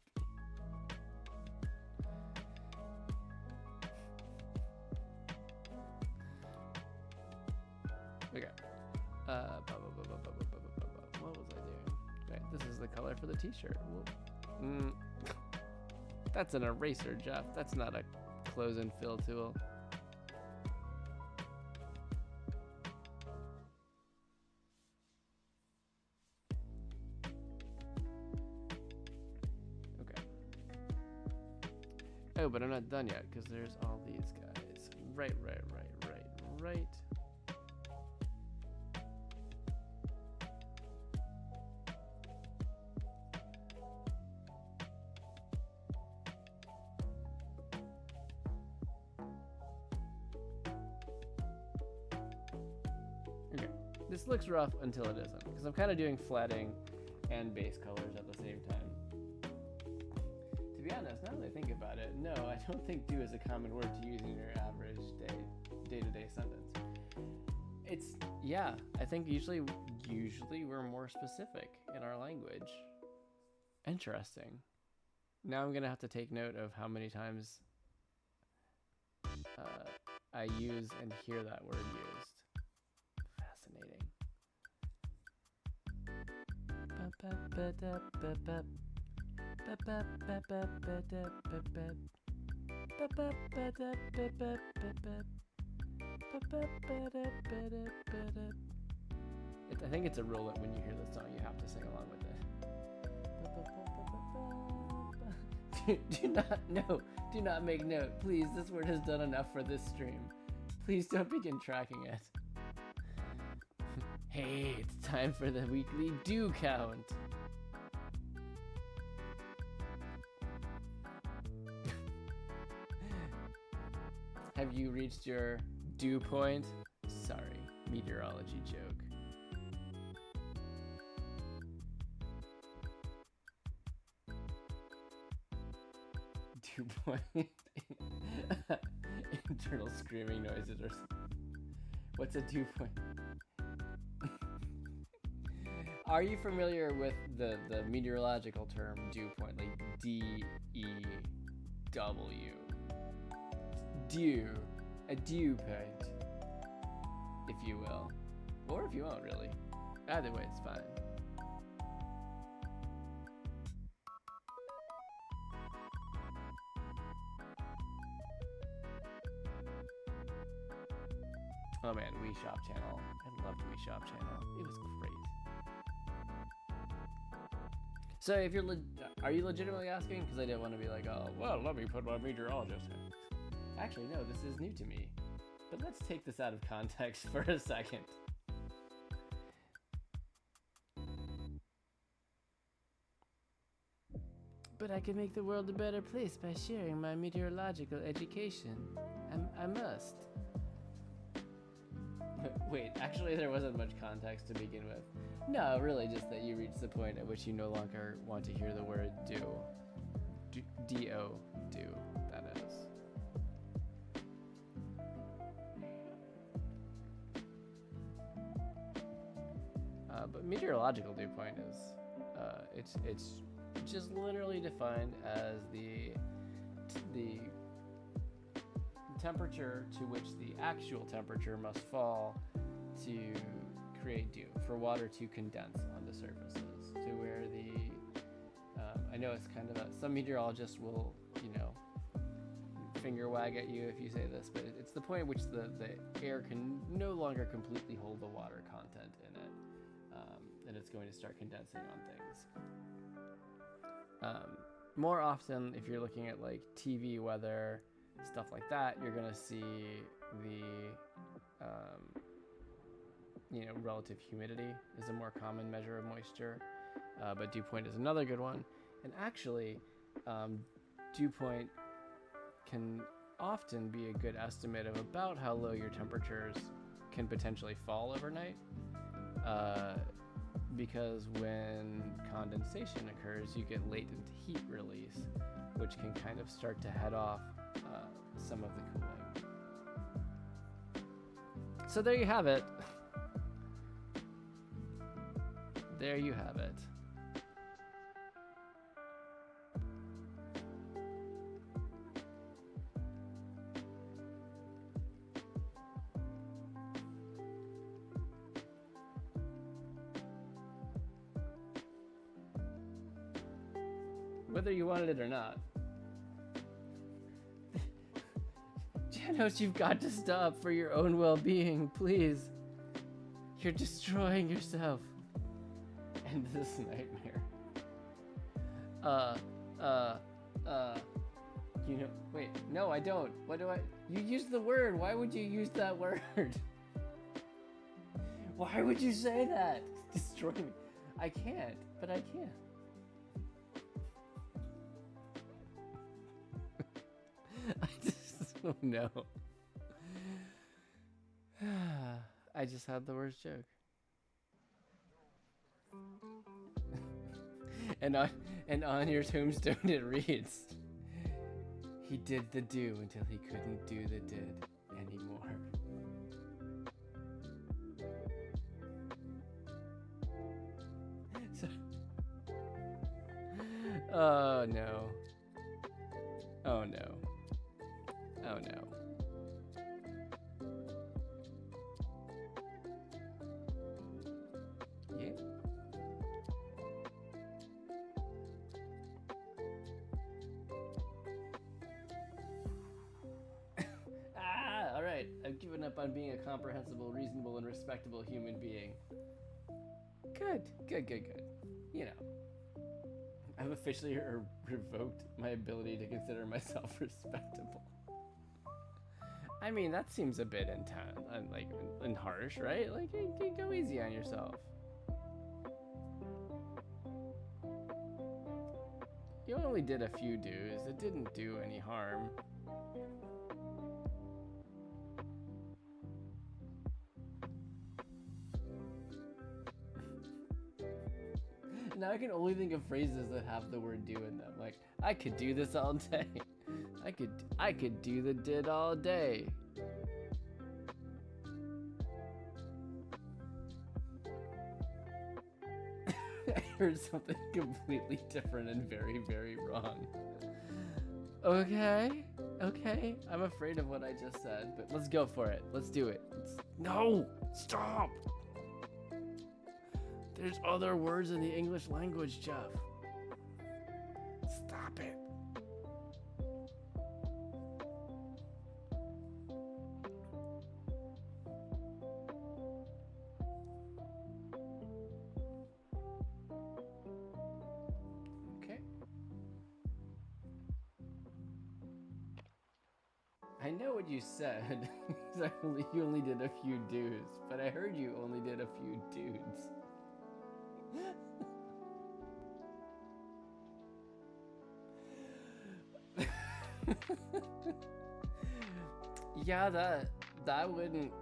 Okay. What was I doing? Okay, this is the color for the t-shirt. That's an eraser, Jeff. That's not a close and fill tool. Okay. Oh, but I'm not done yet because there's all these guys. Right. This looks rough until it isn't, because I'm kind of doing flatting and base colors at the same time. To be honest, now that I think about it, no, I don't think do is a common word to use in your average day-to-day sentence. I think usually we're more specific in our language. Interesting. Now I'm gonna have to take note of how many times I use and hear that word used. Fascinating. I think it's a rule that when you hear this song, you have to sing along with it. Do not make note. Please, this word has done enough for this stream. Please don't begin tracking it. Hey, it's time for the weekly dew count. Have you reached your dew point? Sorry, meteorology joke. Dew point. Internal screaming noises or something. What's a dew point? Are you familiar with the meteorological term dew point, like D-E-W? Dew, a dew point, if you will, or if you won't really. Either way, it's fine. Oh man, Wii Shop channel. I loved Wii Shop channel. It was great. So if you're, are you legitimately asking? Because I didn't want to be like, oh, well, let me put my meteorologist in. Actually, no, this is new to me. But let's take this out of context for a second. But I can make the world a better place by sharing my meteorological education. I must. Wait, actually there wasn't much context to begin with. No, really just that you reached the point at which you no longer want to hear the word do. D-O, do, that is. But meteorological dew point is, it's just literally defined as the temperature to which the actual temperature must fall to create dew, for water to condense on the surfaces, to where I know it's kind of some meteorologists will, finger wag at you if you say this, but it's the point at which the air can no longer completely hold the water content in it, and it's going to start condensing on things. More often, if you're looking at like TV weather, stuff like that, you're gonna see the relative humidity is a more common measure of moisture, but dew point is another good one. And actually, dew point can often be a good estimate of about how low your temperatures can potentially fall overnight. Because when condensation occurs, you get latent heat release, which can kind of start to head off some of the cooling. So there you have it. There you have it. Whether you wanted it or not. Janos, you've got to stop for your own well-being, please. You're destroying yourself. End this nightmare. You know, wait, no, I don't. What do I? You used the word. Why would you use that word? Why would you say that? Destroy me. I can't, but I can. I just don't know. I just had the worst joke. and on your tombstone it reads, he did the do until he couldn't do the did anymore. So, oh no. Oh no. Oh no. Yeah. All right. I've given up on being a comprehensible, reasonable, and respectable human being. Good. You know, I've officially revoked my ability to consider myself respectable. I mean, that seems a bit intense, and harsh, right? Like, go easy on yourself. You only did a few do's. It didn't do any harm. Now I can only think of phrases that have the word do in them. Like, I could do this all day. I could do the did all day. I heard something completely different and very, very wrong. Okay. I'm afraid of what I just said, but let's go for it. Let's do it. No! Stop! There's other words in the English language, Jeff. Stop it. Okay. I know what you said. You only did a few do's, but I heard you only did a few dudes. Yeah, that wouldn't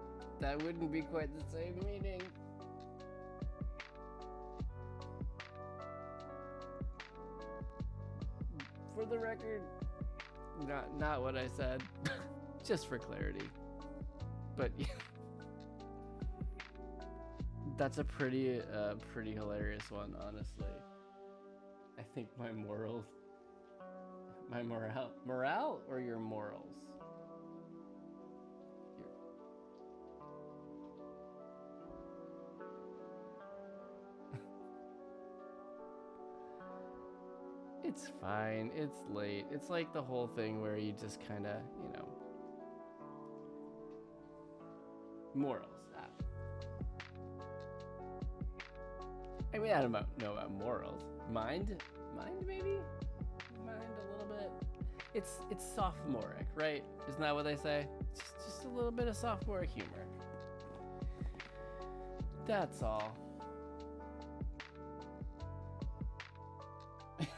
be quite the same meaning. For the record, not what I said. Just for clarity. But yeah. That's a pretty hilarious one, honestly. I think my morale or your morals? It's fine. It's late. It's like the whole thing where you just kind of, you know, morals. I mean, I don't know about morals. Mind maybe? Mind a little bit. It's sophomoric, right? Isn't that what they say? Just a little bit of sophomoric humor. That's all.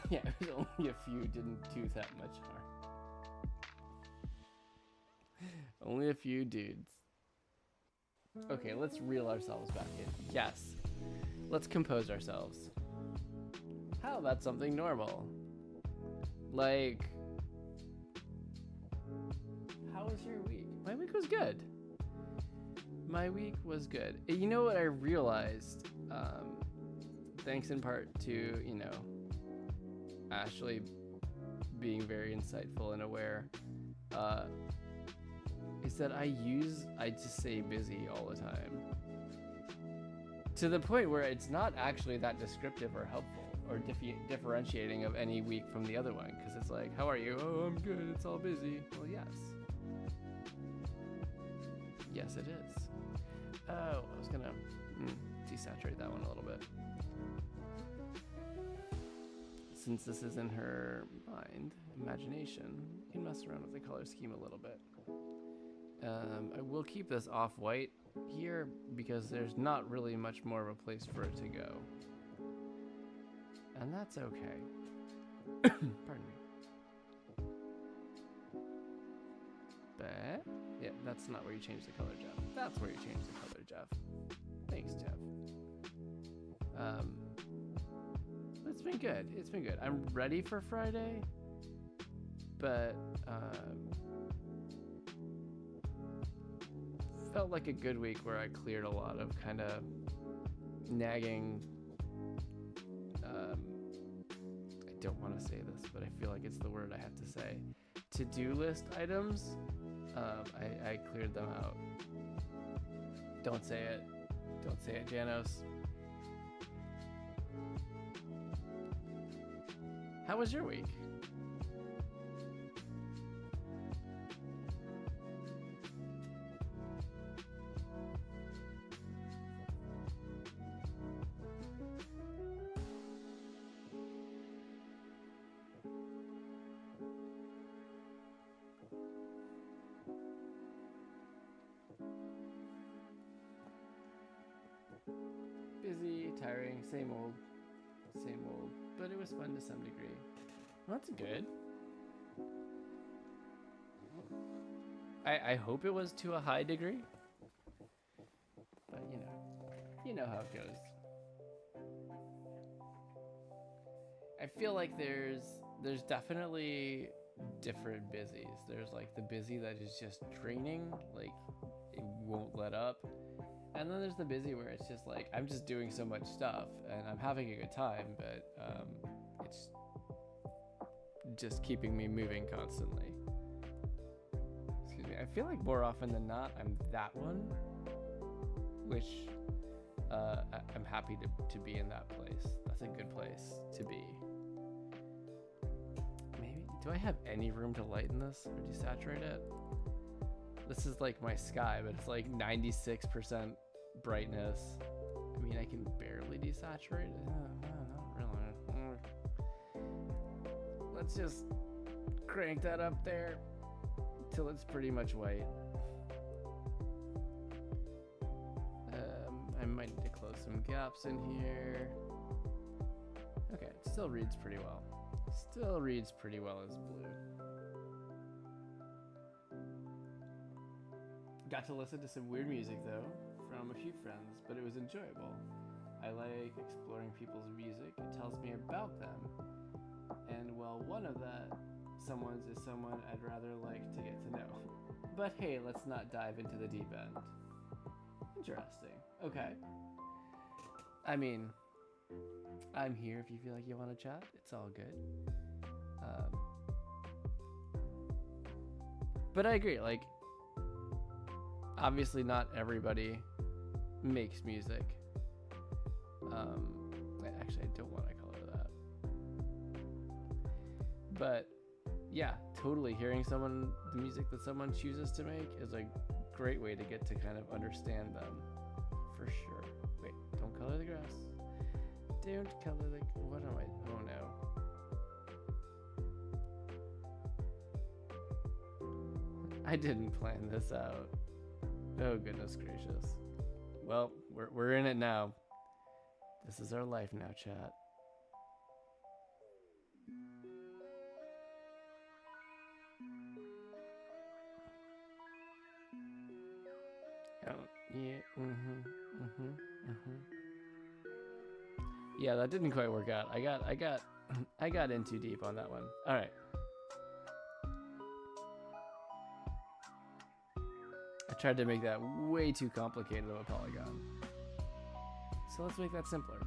Yeah, it was only a few. Didn't do that much harm. Only a few dudes. Okay, let's reel ourselves back in. Yes. Let's compose ourselves. How about something normal? Like, how was your week? My week was good. My week was good. You know what I realized? Thanks in part to, you know, Ashley being very insightful and aware, is that I just say busy all the time. To the point where it's not actually that descriptive or helpful or differentiating of any week from the other one. Because it's like, how are you? Oh, I'm good. It's all busy. Well, yes. Yes, it is. Oh, I was going to desaturate that one a little bit. Since this is in her mind, imagination, you can mess around with the color scheme a little bit. I will keep this off-white here because there's not really much more of a place for it to go. And that's okay. Pardon me. But, yeah, that's not where you change the color, Jeff. That's where you change the color, Jeff. Thanks, Jeff. It's been good. It's been good. I'm ready for Friday, but felt like a good week where I cleared a lot of kind of nagging. I don't want to say this, but I feel like it's the word I have to say. To-do list items. I cleared them out. Don't say it. Don't say it, Janos. How was your week? Busy, tiring, same old, but it was fun to some degree. Well, that's good. I hope it was to a high degree, but you know how it goes. I feel like there's definitely different busies. There's like the busy that is just draining, like it won't let up. And then there's the busy where it's just like, I'm just doing so much stuff and I'm having a good time, but it's just keeping me moving constantly. Excuse me. I feel like more often than not, I'm that one, which I'm happy to be in that place. That's a good place to be. Maybe, do I have any room to lighten this or desaturate it? This is like my sky, but it's like 96% brightness. I mean, I can barely desaturate it. Not really. Let's just crank that up there till it's pretty much white. I might need to close some gaps in here. Okay, it still reads pretty well. Still reads pretty well as blue. Got to listen to some weird music though from a few friends, but it was enjoyable. I like exploring people's music. It tells me about them. And well, one of that someone's is someone I'd rather like to get to know. But hey, let's not dive into the deep end. Interesting. Okay. I mean, I'm here if you feel like you want to chat. It's all good. But I agree, like, obviously not everybody makes music. Actually, I don't want to color that. But yeah, totally hearing the music that someone chooses to make is a great way to get to kind of understand them, for sure. Wait, don't color the grass. Don't color the, what am I, oh no. I didn't plan this out. Oh goodness gracious. Well, we're in it now. This is our life now, chat. Oh, yeah. Mm-hmm. Yeah, that didn't quite work out. I got in too deep on that one. All right. I tried to make that way too complicated of a polygon. So let's make that simpler.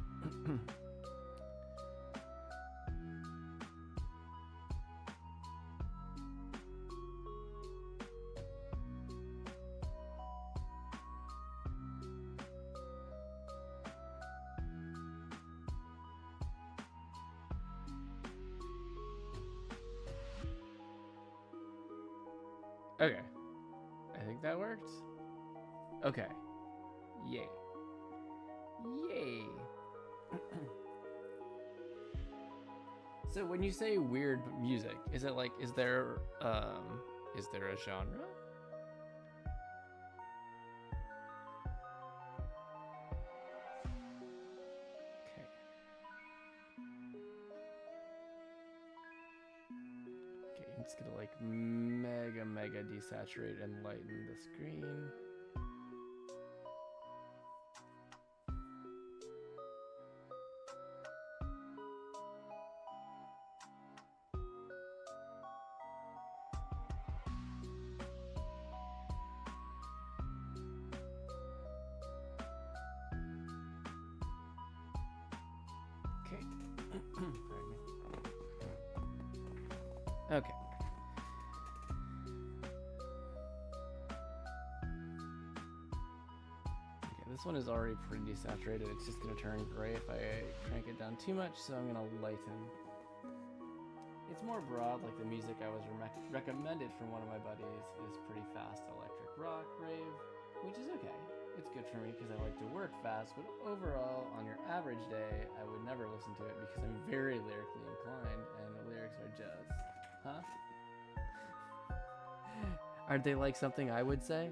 Okay. I think that worked. Okay. Yay. Yay. So when you say weird music, is it like, is there a genre? Okay. Okay, I'm just gonna like mega desaturate and lighten the screen. Okay. Pardon me. Okay. This one is already pretty desaturated. It's just gonna turn gray if I crank it down too much, so I'm gonna lighten. It's more broad, like the music I was recommended from one of my buddies is pretty fast electric rock rave, which is okay. It's good for me because I like to work fast, but overall, on your average day, I would never listen to it because I'm very lyrically inclined, and the lyrics are just, huh? Aren't they like something I would say?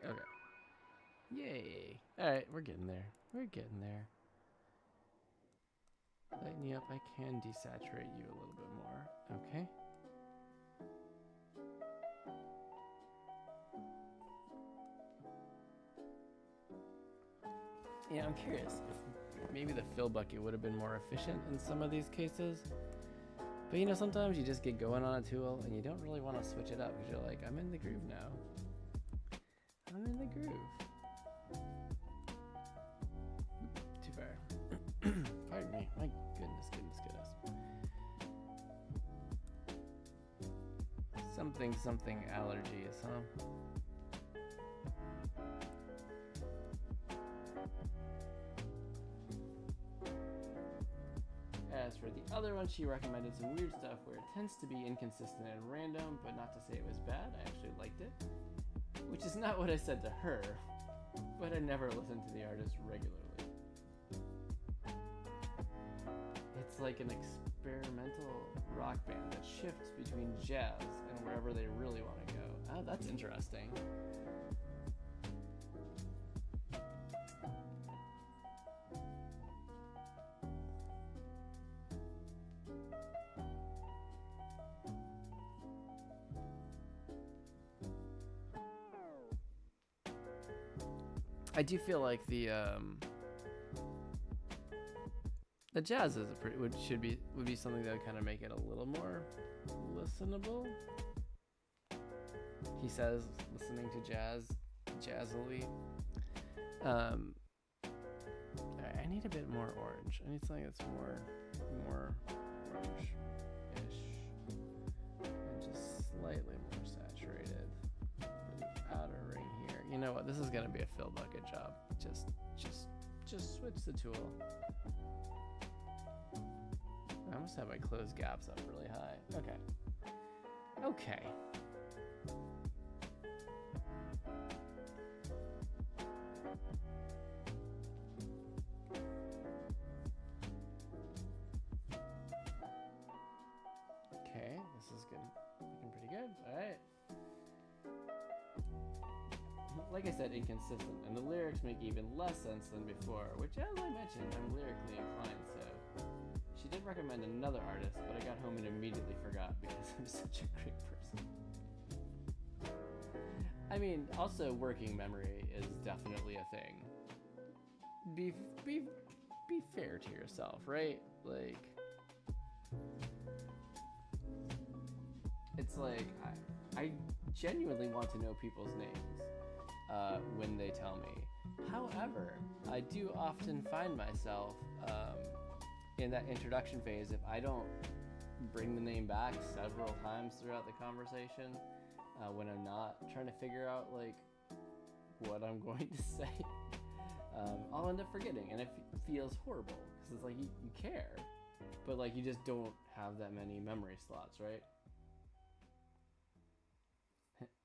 Okay. Yay. Alright, we're getting there. We're getting there. Lighten you up. I can desaturate you a little bit more. Okay. Yeah, I'm curious if maybe the fill bucket would have been more efficient in some of these cases. But you know, sometimes you just get going on a tool and you don't really want to switch it up because you're like, I'm in the groove now. I'm in the groove. Too far. Pardon me. My goodness. Something allergies, huh? As for the other one, she recommended some weird stuff where it tends to be inconsistent and random, but not to say it was bad. I actually liked it. Which is not what I said to her, but I never listened to the artist regularly. It's like an experimental rock band that shifts between jazz and wherever they really want to go. Oh, that's interesting. I do feel like the jazz is would be something that would kind of make it a little more listenable. He says listening to jazzily. I need a bit more orange. I need something that's more orange-ish and just slightly more saturated for the outer ring here. You know what? This is gonna be a fill bucket job. Just switch the tool. I almost have my closed gaps up really high. Okay. Okay, this is good. Looking pretty good. All right. like I said, inconsistent, and the lyrics make even less sense than before, which, as I mentioned, I'm lyrically inclined, so she did recommend another artist, but I got home and immediately forgot because I'm such a great person. I mean, also working memory is definitely a thing. Be fair to yourself, right? Like, it's like I genuinely want to know people's names when they tell me. However, I do often find myself in that introduction phase, if I don't bring the name back several times throughout the conversation, when I'm not trying to figure out like what I'm going to say, I'll end up forgetting, and it feels horrible because it's like you care, but like you just don't have that many memory slots, right?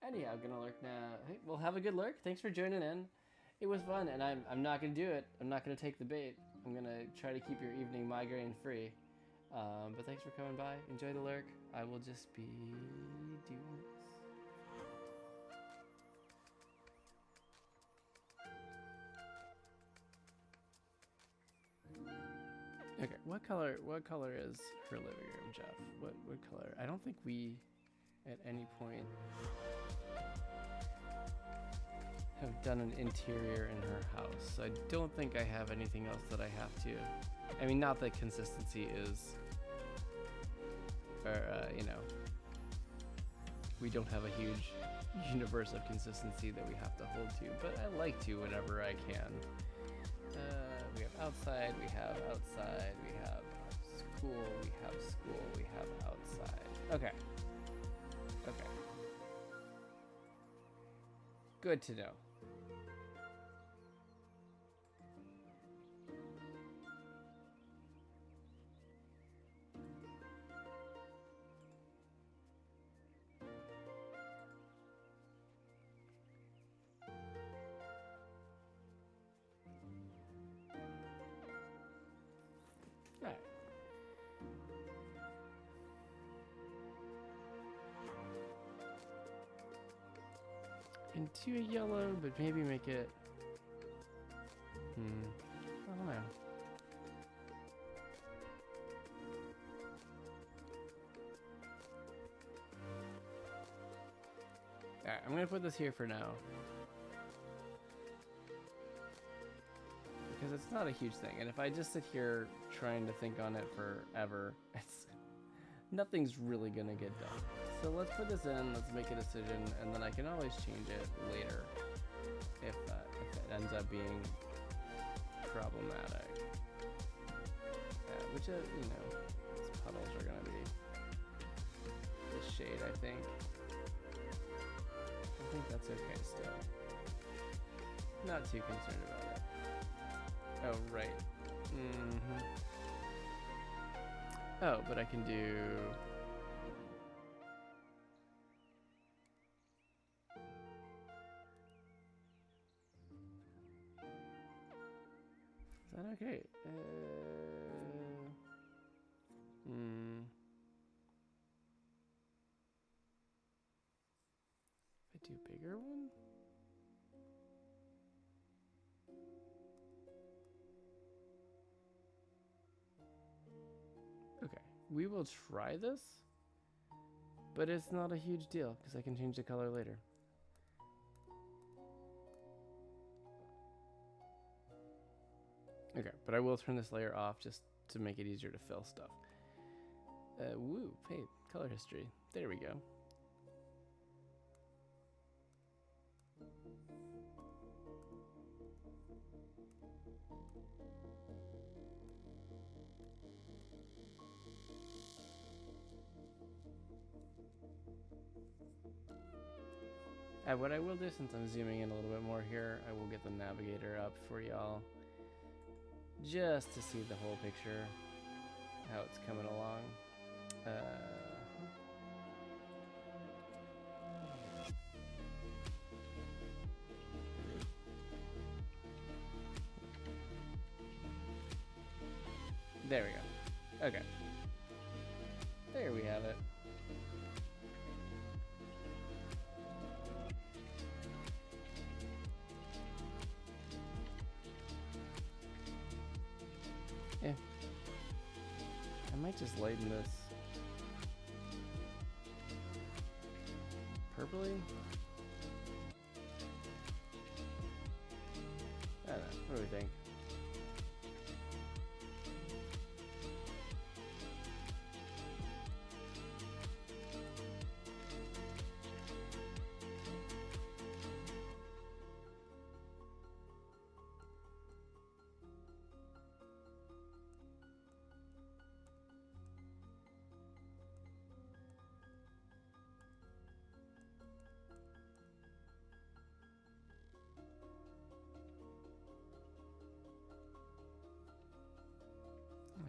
Anyhow, gonna lurk now. Hey, well, have a good lurk. Thanks for joining in. It was fun, and I'm not gonna do it. I'm not gonna take the bait. I'm gonna try to keep your evening migraine free. But thanks for coming by. Enjoy the lurk. I will just be doing this. Okay, what color is her living room, Jeff? What color? I don't think we at any point have done an interior in her house. So I don't think I have anything else that I have to. I mean, not that consistency is, or you know, we don't have a huge universe of consistency that we have to hold to, but I like to whenever I can. We have outside, we have outside, we have school, we have school, we have outside. Okay. Okay. Good to know. Right. Into a yellow, but maybe make it. I don't know. Alright, I'm gonna put this here for now. Because it's not a huge thing, and if I just sit here trying to think on it forever, nothing's really gonna get done. So let's put this in, let's make a decision, and then I can always change it later if it ends up being problematic. Which, you know, these puddles are gonna be this shade, I think. I think that's okay still. Not too concerned about it. Oh, right. Oh, but I can do... Is that okay? If I do bigger one? Okay, we will try this, but it's not a huge deal because I can change the color later. Okay, but I will turn this layer off just to make it easier to fill stuff. Woo, hey, color history. There we go. What I will do, since I'm zooming in a little bit more here, I will get the navigator up for y'all just to see the whole picture, how it's coming along. There we go. Okay. There we have it. might just lighten this purpley. I don't know. What do we think?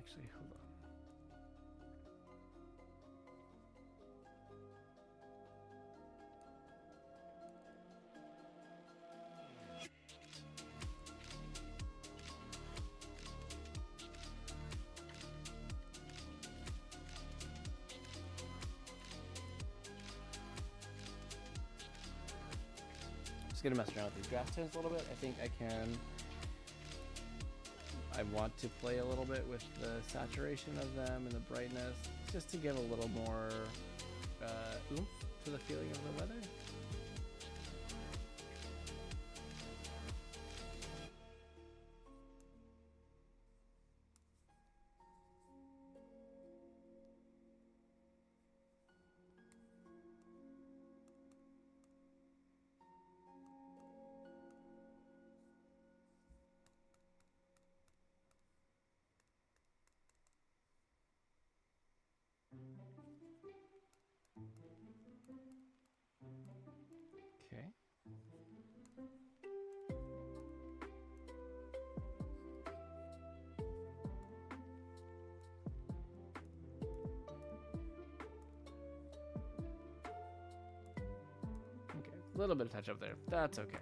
Actually, hold on. Just gonna mess around with these grass tones a little bit. I think I can. I want to play a little bit with the saturation of them and the brightness, just to give a little more oomph to the feeling of the weather. Okay. Okay, a little bit of touch up there. That's okay.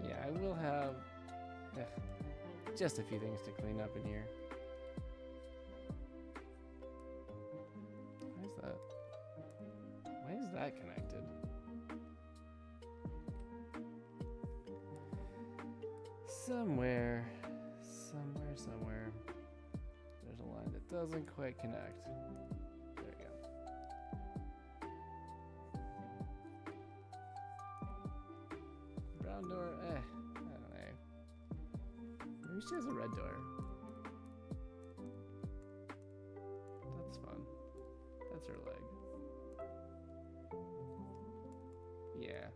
Yeah, I will have just a few things to clean up in here. Why is that? Why is that connected? Somewhere, there's a line that doesn't quite connect. There we go. Brown door, I don't know. Maybe she has a red door. That's fun. That's her leg. Yeah.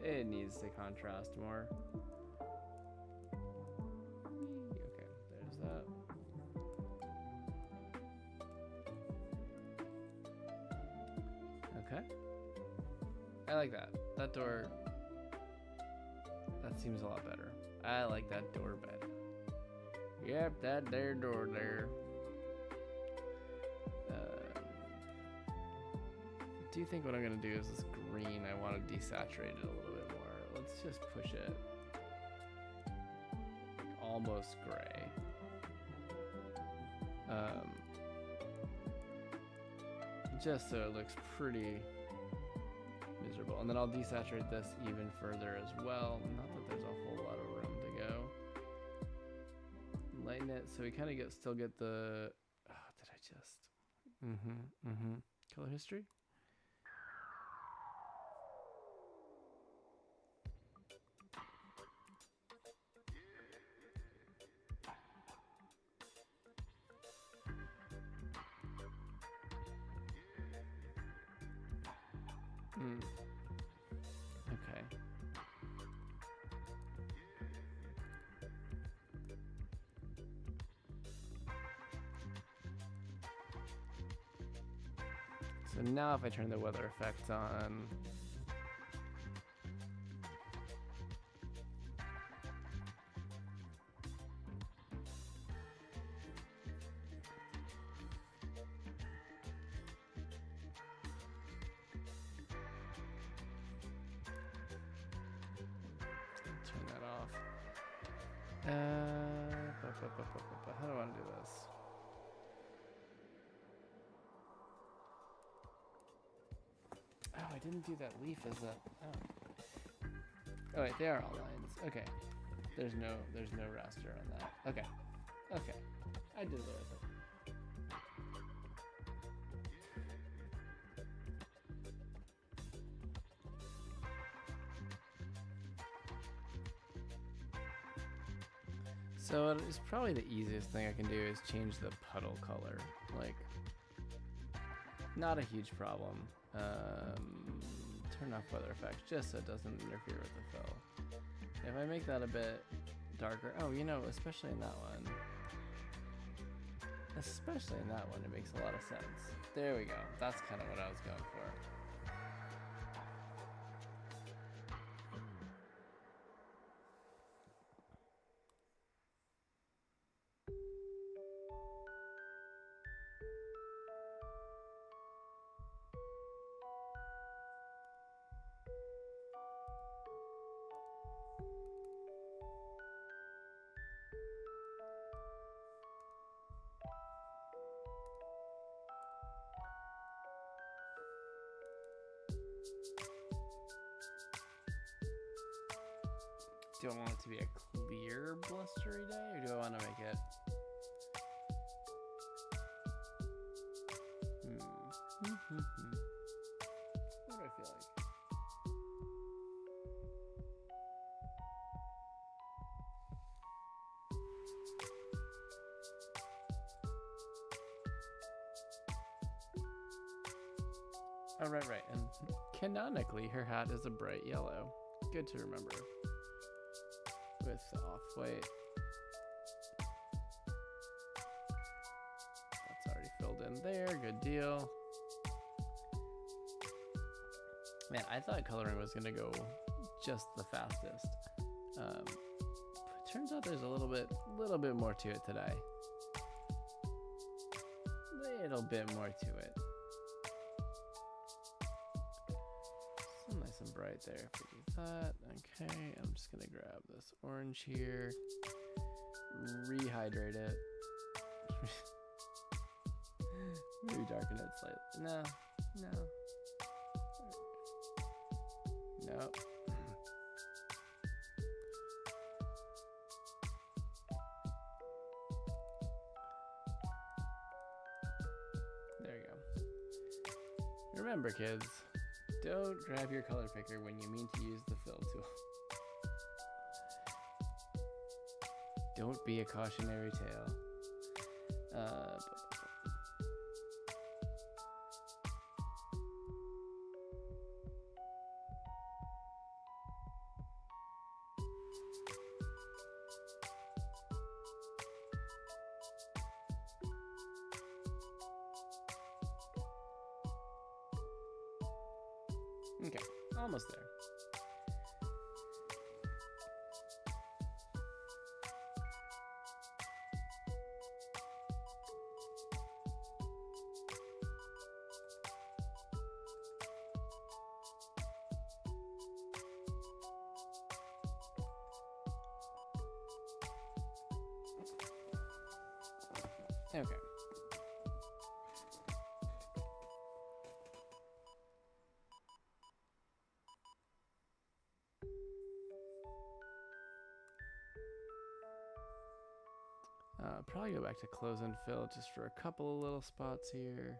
It needs to contrast more. Okay, there's that. Okay. I like that. That door, that seems a lot better. I like that door better. Yep, that there door there. I do think what I'm gonna do is this green, I want to desaturate it a little bit more. Let's just push it like almost gray. Just so it looks pretty miserable. And then I'll desaturate this even further as well. Not that there's a whole lot of room to go. Lighten it so we kind of still get the, oh, did I just, color history? Okay. So now if I turn the weather effect on, How do I want to do this? Oh, I didn't do that leaf as a. Oh. Oh wait, they are all lines. Okay. There's no raster on that. Okay. Okay. I did it. So it's probably the easiest thing I can do is change the puddle color. Like, not a huge problem. Turn off weather effects just so it doesn't interfere with the fill. If I make that a bit darker, oh, you know, especially in that one. Especially in that one, it makes a lot of sense. There we go. That's kind of what I was going for. Do I want it to be a clear, blustery day, or do I want to make it? What do I feel like? Oh, right. And canonically, her hat is a bright yellow. Good to remember. With off-white. That's already filled in there. Good deal. Man, I thought coloring was going to go just the fastest. But turns out there's a little bit more to it today. Little bit more to it. So nice and bright there if we do that. Okay, I'm just gonna grab this orange here, rehydrate it, maybe darken it slightly. No. There you go. Remember, kids, don't grab your color picker when you mean to use the fill tool. Don't be a cautionary tale. Okay, almost there. Okay. Probably go back to close and fill just for a couple of little spots here.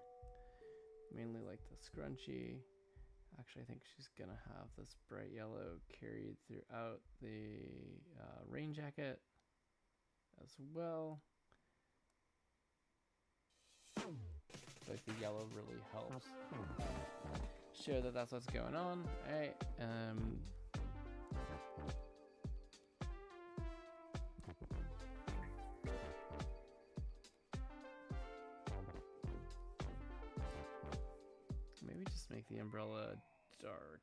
Mainly like the scrunchie. Actually, I think she's gonna have this bright yellow carried throughout the rain jacket as well. Like the yellow really helps show that that's what's going on. All right. Maybe just make the umbrella dark.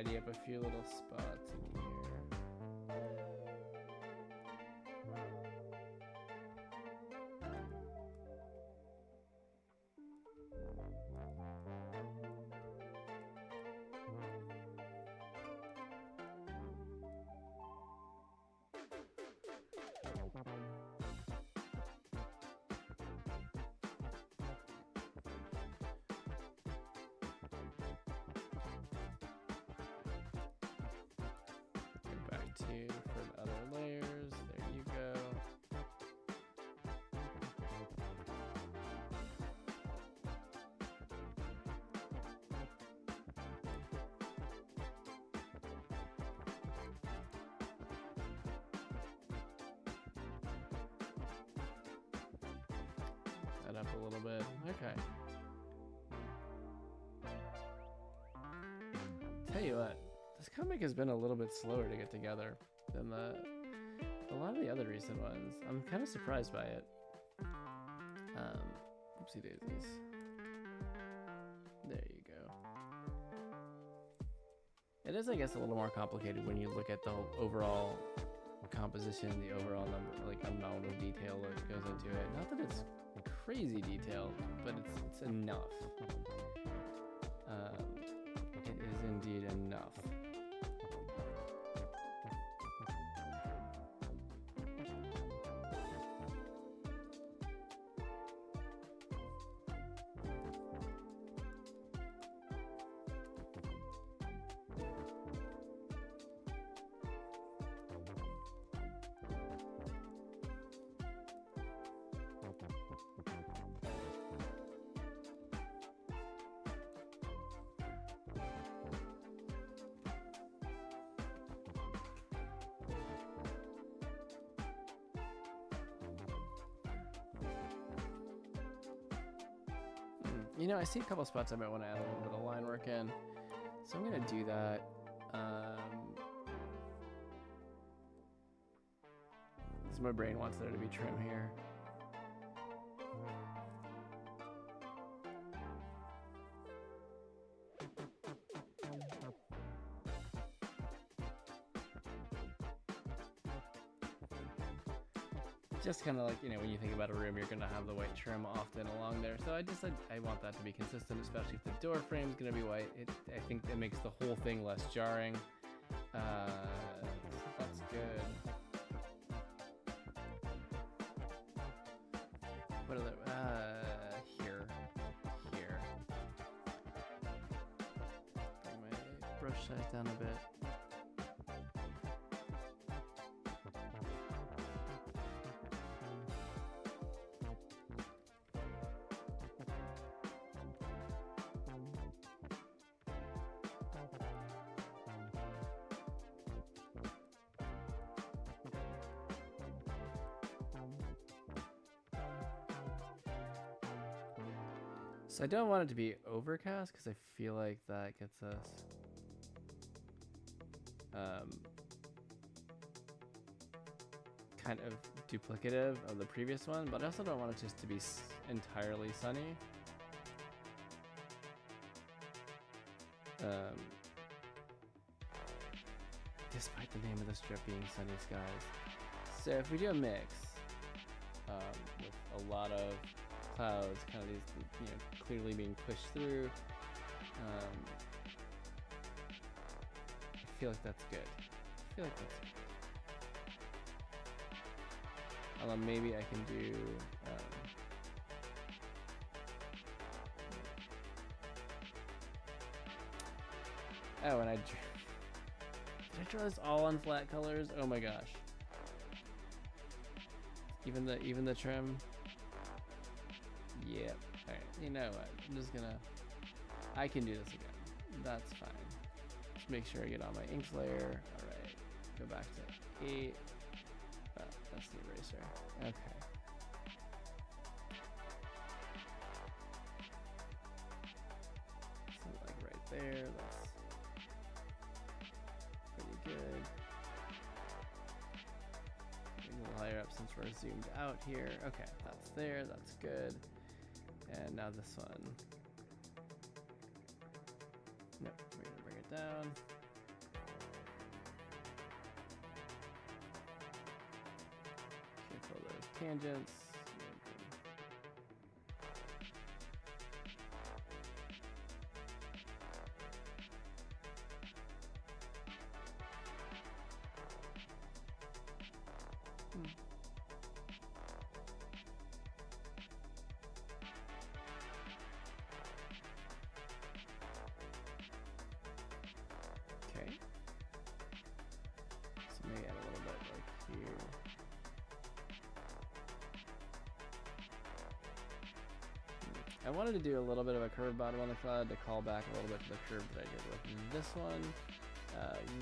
tidy up a few little spots in here. For the other layers, there you go. That up a little bit. Okay. Tell you what, this comic has been a little bit slower to get together than a lot of the other recent ones. I'm kind of surprised by it. Oopsie daisies. There you go. It is, I guess, a little more complicated when you look at the overall composition, the overall number, like amount of detail that goes into it. Not that it's crazy detailed, but it's enough. It is indeed enough. You know, I see a couple spots I might want to add a little bit of line work in, so I'm going to do that. So my brain wants there to be trim here. Just kind of like, you know, when you think about a room, you're going to have the white trim often along there. So I want that to be consistent, especially if the door frame is going to be white. I think it makes the whole thing less jarring. That's good. What other? Here. Bring my brush size down a bit. So I don't want it to be overcast because I feel like that gets us kind of duplicative of the previous one, but I also don't want it just to be entirely sunny. Despite the name of the strip being Sunny Skies. So if we do a mix with a lot of clouds, kind of these, you know, clearly being pushed through. I feel like that's good. Although maybe I can do. Oh, and did I draw this all on flat colors? Oh my gosh. Even the trim. Yep. Alright, you know what? I'm just gonna... I can do this again. That's fine. Just make sure I get on my inks layer. Alright. Go back to 8. That's the eraser. Okay. So like right there. That's pretty good. Bring a little higher up since we're zoomed out here. Okay, that's there. That's good. And now this one. Nope, we're gonna bring it down. tangents. Okay. So maybe add a little bit like here. I wanted to do a little bit of a curved bottom on the cloud to call back a little bit to the curve that I did with this one.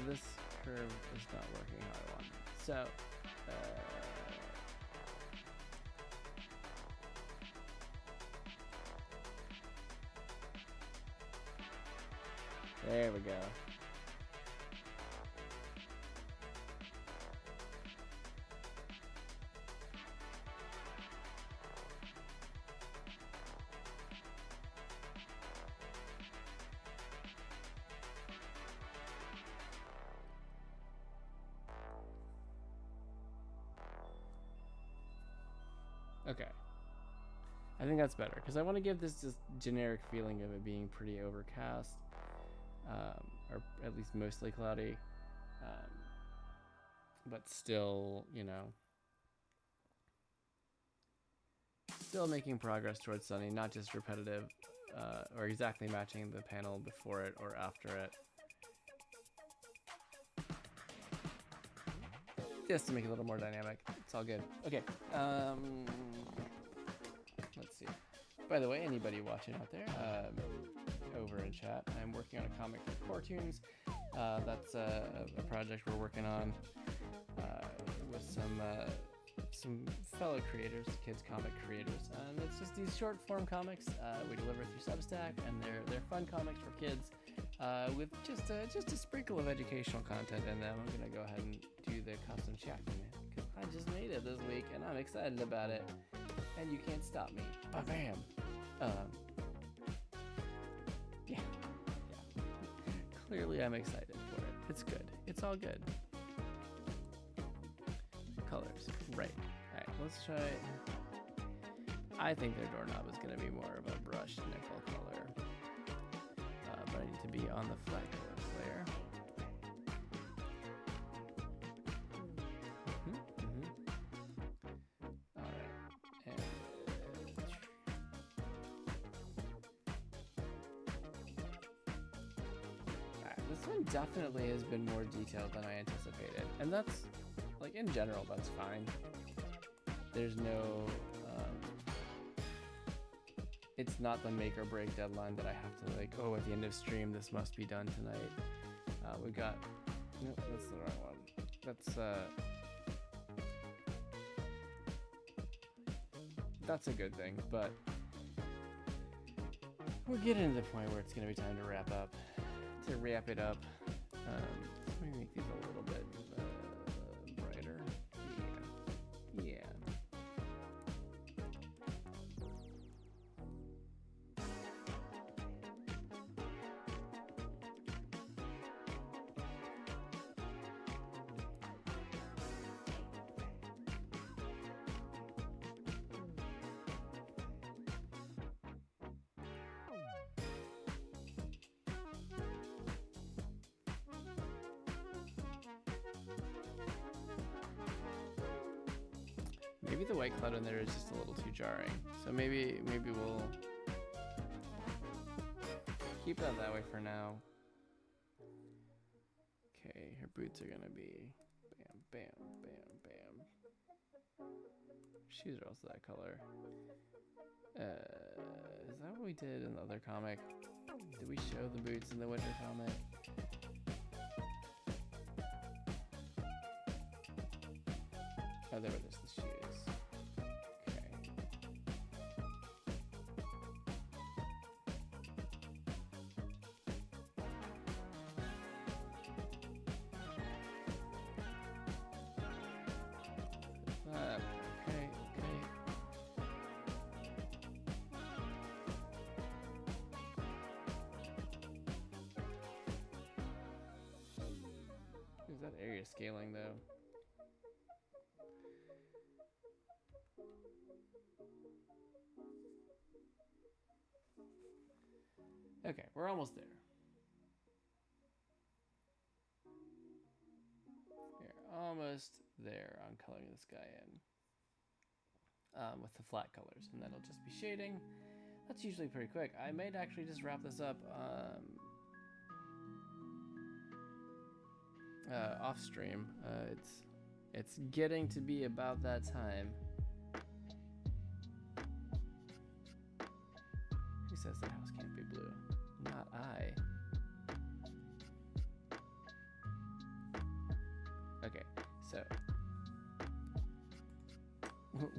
This curve is not working how I want it. So, there we go. Okay. I think that's better because I want to give this just generic feeling of it being pretty overcast, or at least mostly cloudy, but still, you know, still making progress towards sunny, not just repetitive, or exactly matching the panel before it or after it. Just to make it a little more dynamic. It's all good. Okay. Let's see. By the way, anybody watching out there, over in chat, I'm working on a comic for Core Toons. That's a project we're working on with some fellow creators, kids comic creators, and it's just these short form comics we deliver through Substack, and they're fun comics for kids with just a sprinkle of educational content in them. I'm gonna go ahead and do the custom chapter because I just made it this week and I'm excited about it, and you can't stop me. Bam. Yeah. Clearly, I'm excited for it. It's good. It's all good. Colors, right. Alright, let's try. I think their doorknob is going to be more of a brushed nickel color. But I need to be on the flat color layer. Alright. And this one definitely has been more detailed than I anticipated. And that's, like, in general, that's fine. There's no, it's not the make or break deadline that I have to, like, oh, at the end of stream, this must be done tonight. We got, nope, that's the wrong one. That's a good thing, but we're getting to the point where it's going to be time to wrap it up. Let me make these a little bit brighter. Yeah. Maybe the white cloud in there is just a little too jarring. So maybe we'll keep that way for now. Okay, her boots are gonna be bam, bam, bam, bam. Shoes are also that color. Is that what we did in the other comic? Did we show the boots in the winter comic? Oh, they were just the shoes. Okay. Okay. Is that area scaling though? Okay, we're almost there. We're almost there on coloring this guy in with the flat colors, and then it'll just be shading. That's usually pretty quick. I might actually just wrap this up off stream. It's getting to be about that time. Who says that house can't be blue? Not I. Okay, so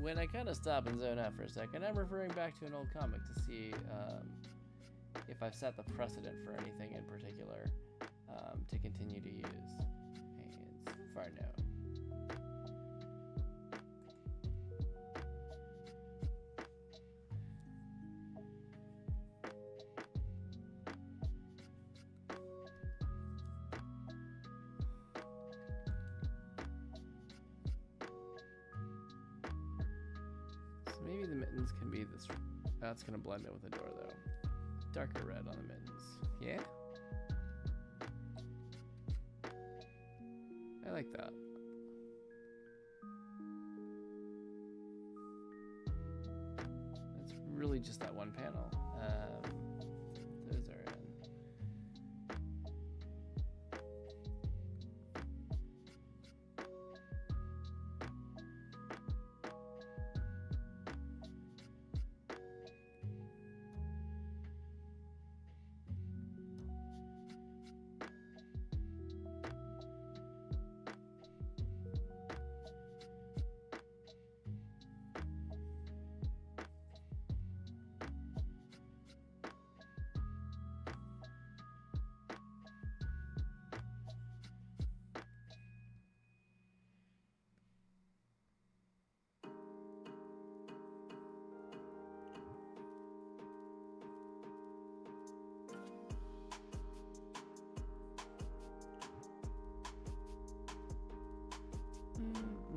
when I kind of stop and zone out for a second, I'm referring back to an old comic to see if I've set the precedent for anything in particular to continue to use. And so far, no. Maybe the mittens can be this. That's gonna blend in with the door though. Darker red on the mittens. Yeah? I like that. It's really just that one panel. Those are in.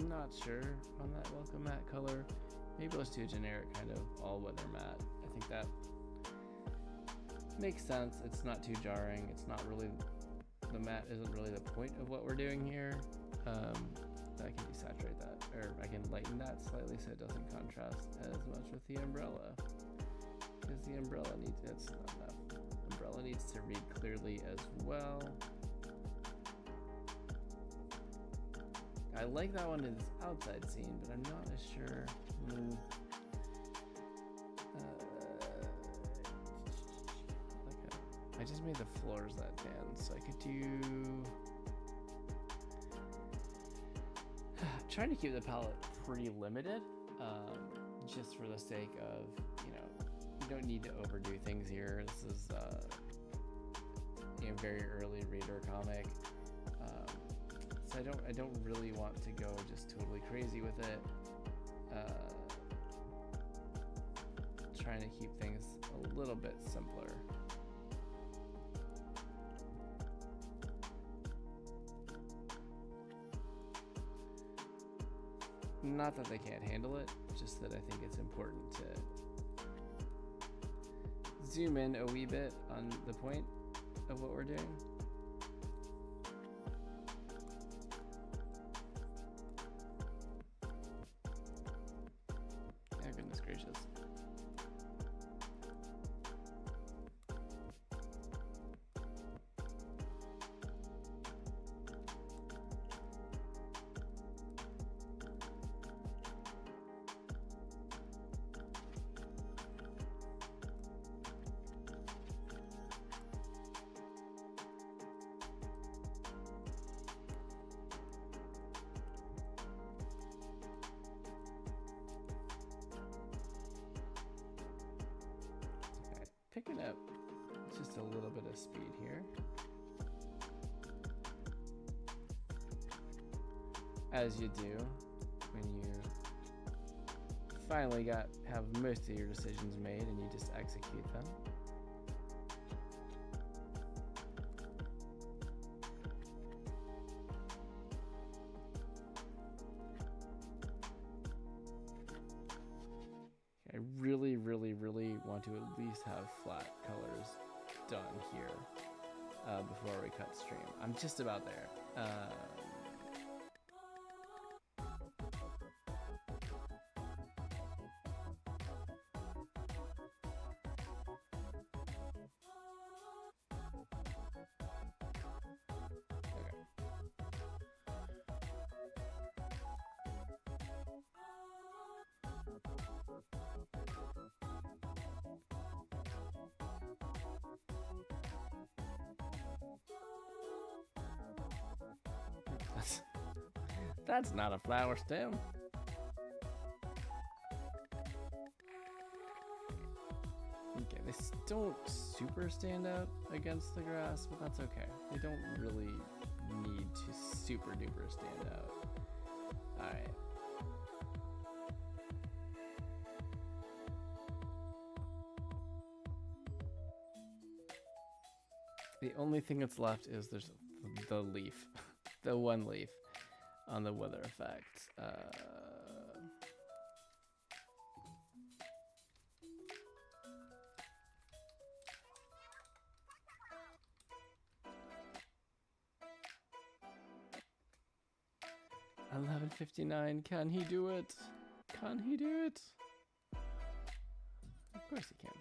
Not sure on that welcome matte color. Maybe let's do a generic kind of all-weather matte. I think that makes sense. It's not too jarring. It's not really, the matte isn't really the point of what we're doing here. I can desaturate that, or I can lighten that slightly so it doesn't contrast as much with the umbrella. Because the umbrella needs, it's not enough. Umbrella needs to read clearly as well. I like that one in its outside scene, but I'm not as sure. I just made the floors that tan, so I could do. Trying to keep the palette pretty limited, just for the sake of, you don't need to overdo things here. This is very early reader comic. So I don't really want to go just totally crazy with it. Trying to keep things a little bit simpler. Not that they can't handle it, just that I think it's important to zoom in a wee bit on the point of what we're doing. Goodness gracious. Picking up just a little bit of speed here. As you do when you finally have most of your decisions made and you just execute them. I really want to at least have flat colors done here before we cut stream. I'm just about there. That's not a flower stem. Okay, they don't super stand out against the grass, but that's okay. They don't really need to super duper stand out. Alright. The only thing that's left is there's the leaf. The one leaf on the weather effect. 11:59. Can he do it? Can he do it? Of course he can.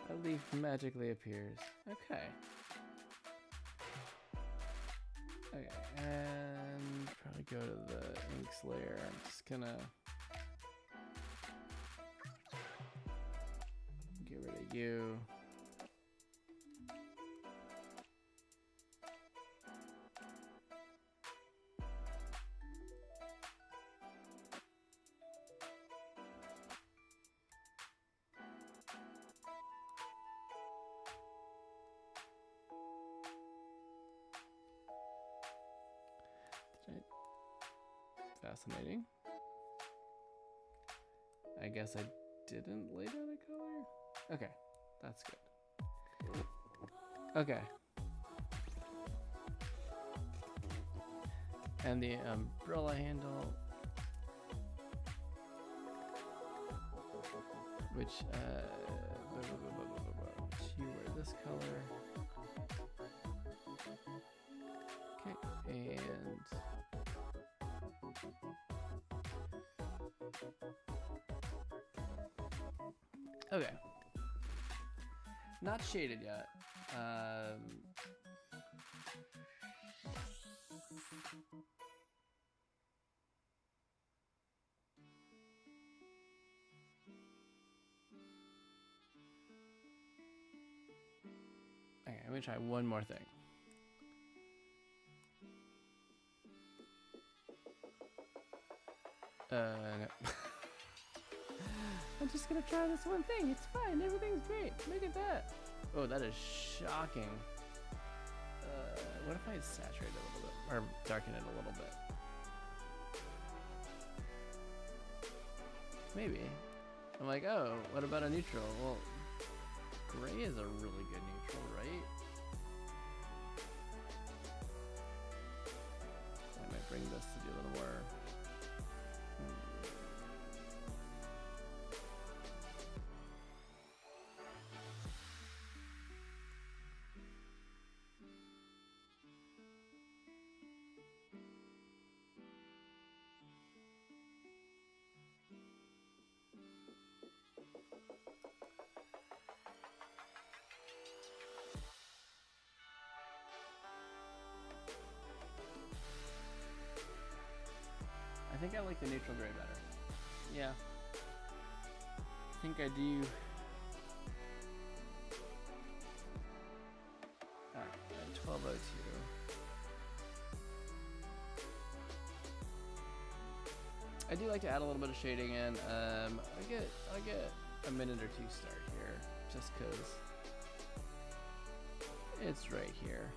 'A leaf magically appears. Okay. Okay, and probably go to the inks layer. I'm just gonna get rid of you. Fascinating. I guess I didn't lay down a color. Okay, that's good. Okay. And the umbrella handle, which you wear this color. Okay, and okay. Not shaded yet. Okay, I'm gonna try one more thing. No. I'm just gonna try this one thing. It's fine. Everything's great. Look at that. Oh, that is shocking. What if I saturate it a little bit, or darken it a little bit? Maybe. I'm like, oh, what about a neutral? Well, gray is a really good neutral, right? I might bring this to do a little more. I think I like the neutral gray better. Yeah. I think I do. Alright, 1202. I do like to add a little bit of shading in. I'll get a minute or two start here, just cause it's right here.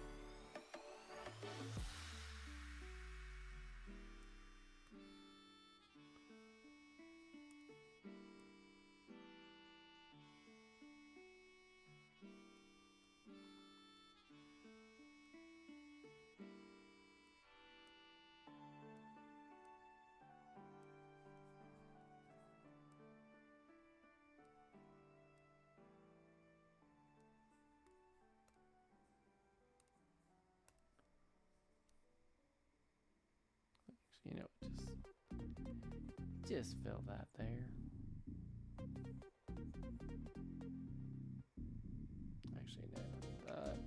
You know, just fill that there. Actually, no, that.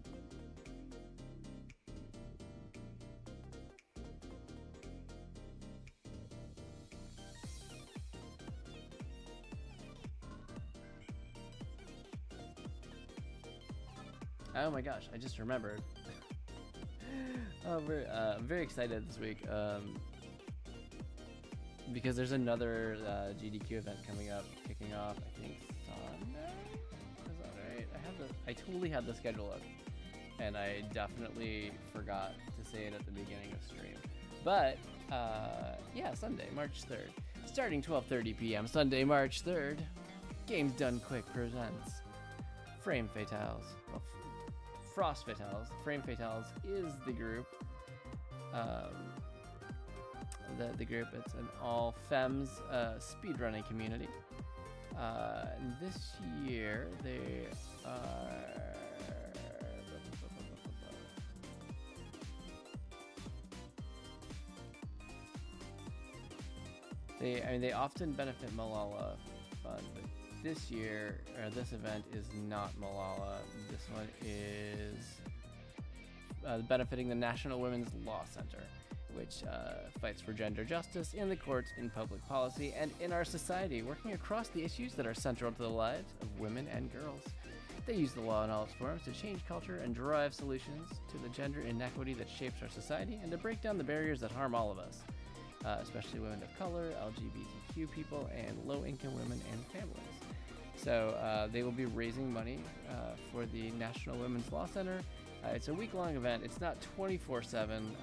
Oh my gosh, I just remembered. Oh, I'm very excited this week because there's another GDQ event coming up, kicking off, I think Sunday? Is that right? I totally had the schedule up, and I definitely forgot to say it at the beginning of stream. But, yeah, Sunday, March 3rd. Starting 12:30 p.m. Sunday, March 3rd, Games Done Quick presents Frame Fatales. Well, Frost Fatales. Frame Fatales is the group. The group, it's an all femmes speedrunning community. And this year they are they often benefit Malala Fund, but this year, or this event is not Malala. This one is benefiting the National Women's Law Center, which fights for gender justice in the courts, in public policy, and in our society, working across the issues that are central to the lives of women and girls. They use the law in all its forms to change culture and drive solutions to the gender inequity that shapes our society, and to break down the barriers that harm all of us, especially women of color, LGBTQ people, and low-income women and families. So they will be raising money for the National Women's Law Center. It's a week-long event. It's not 24/7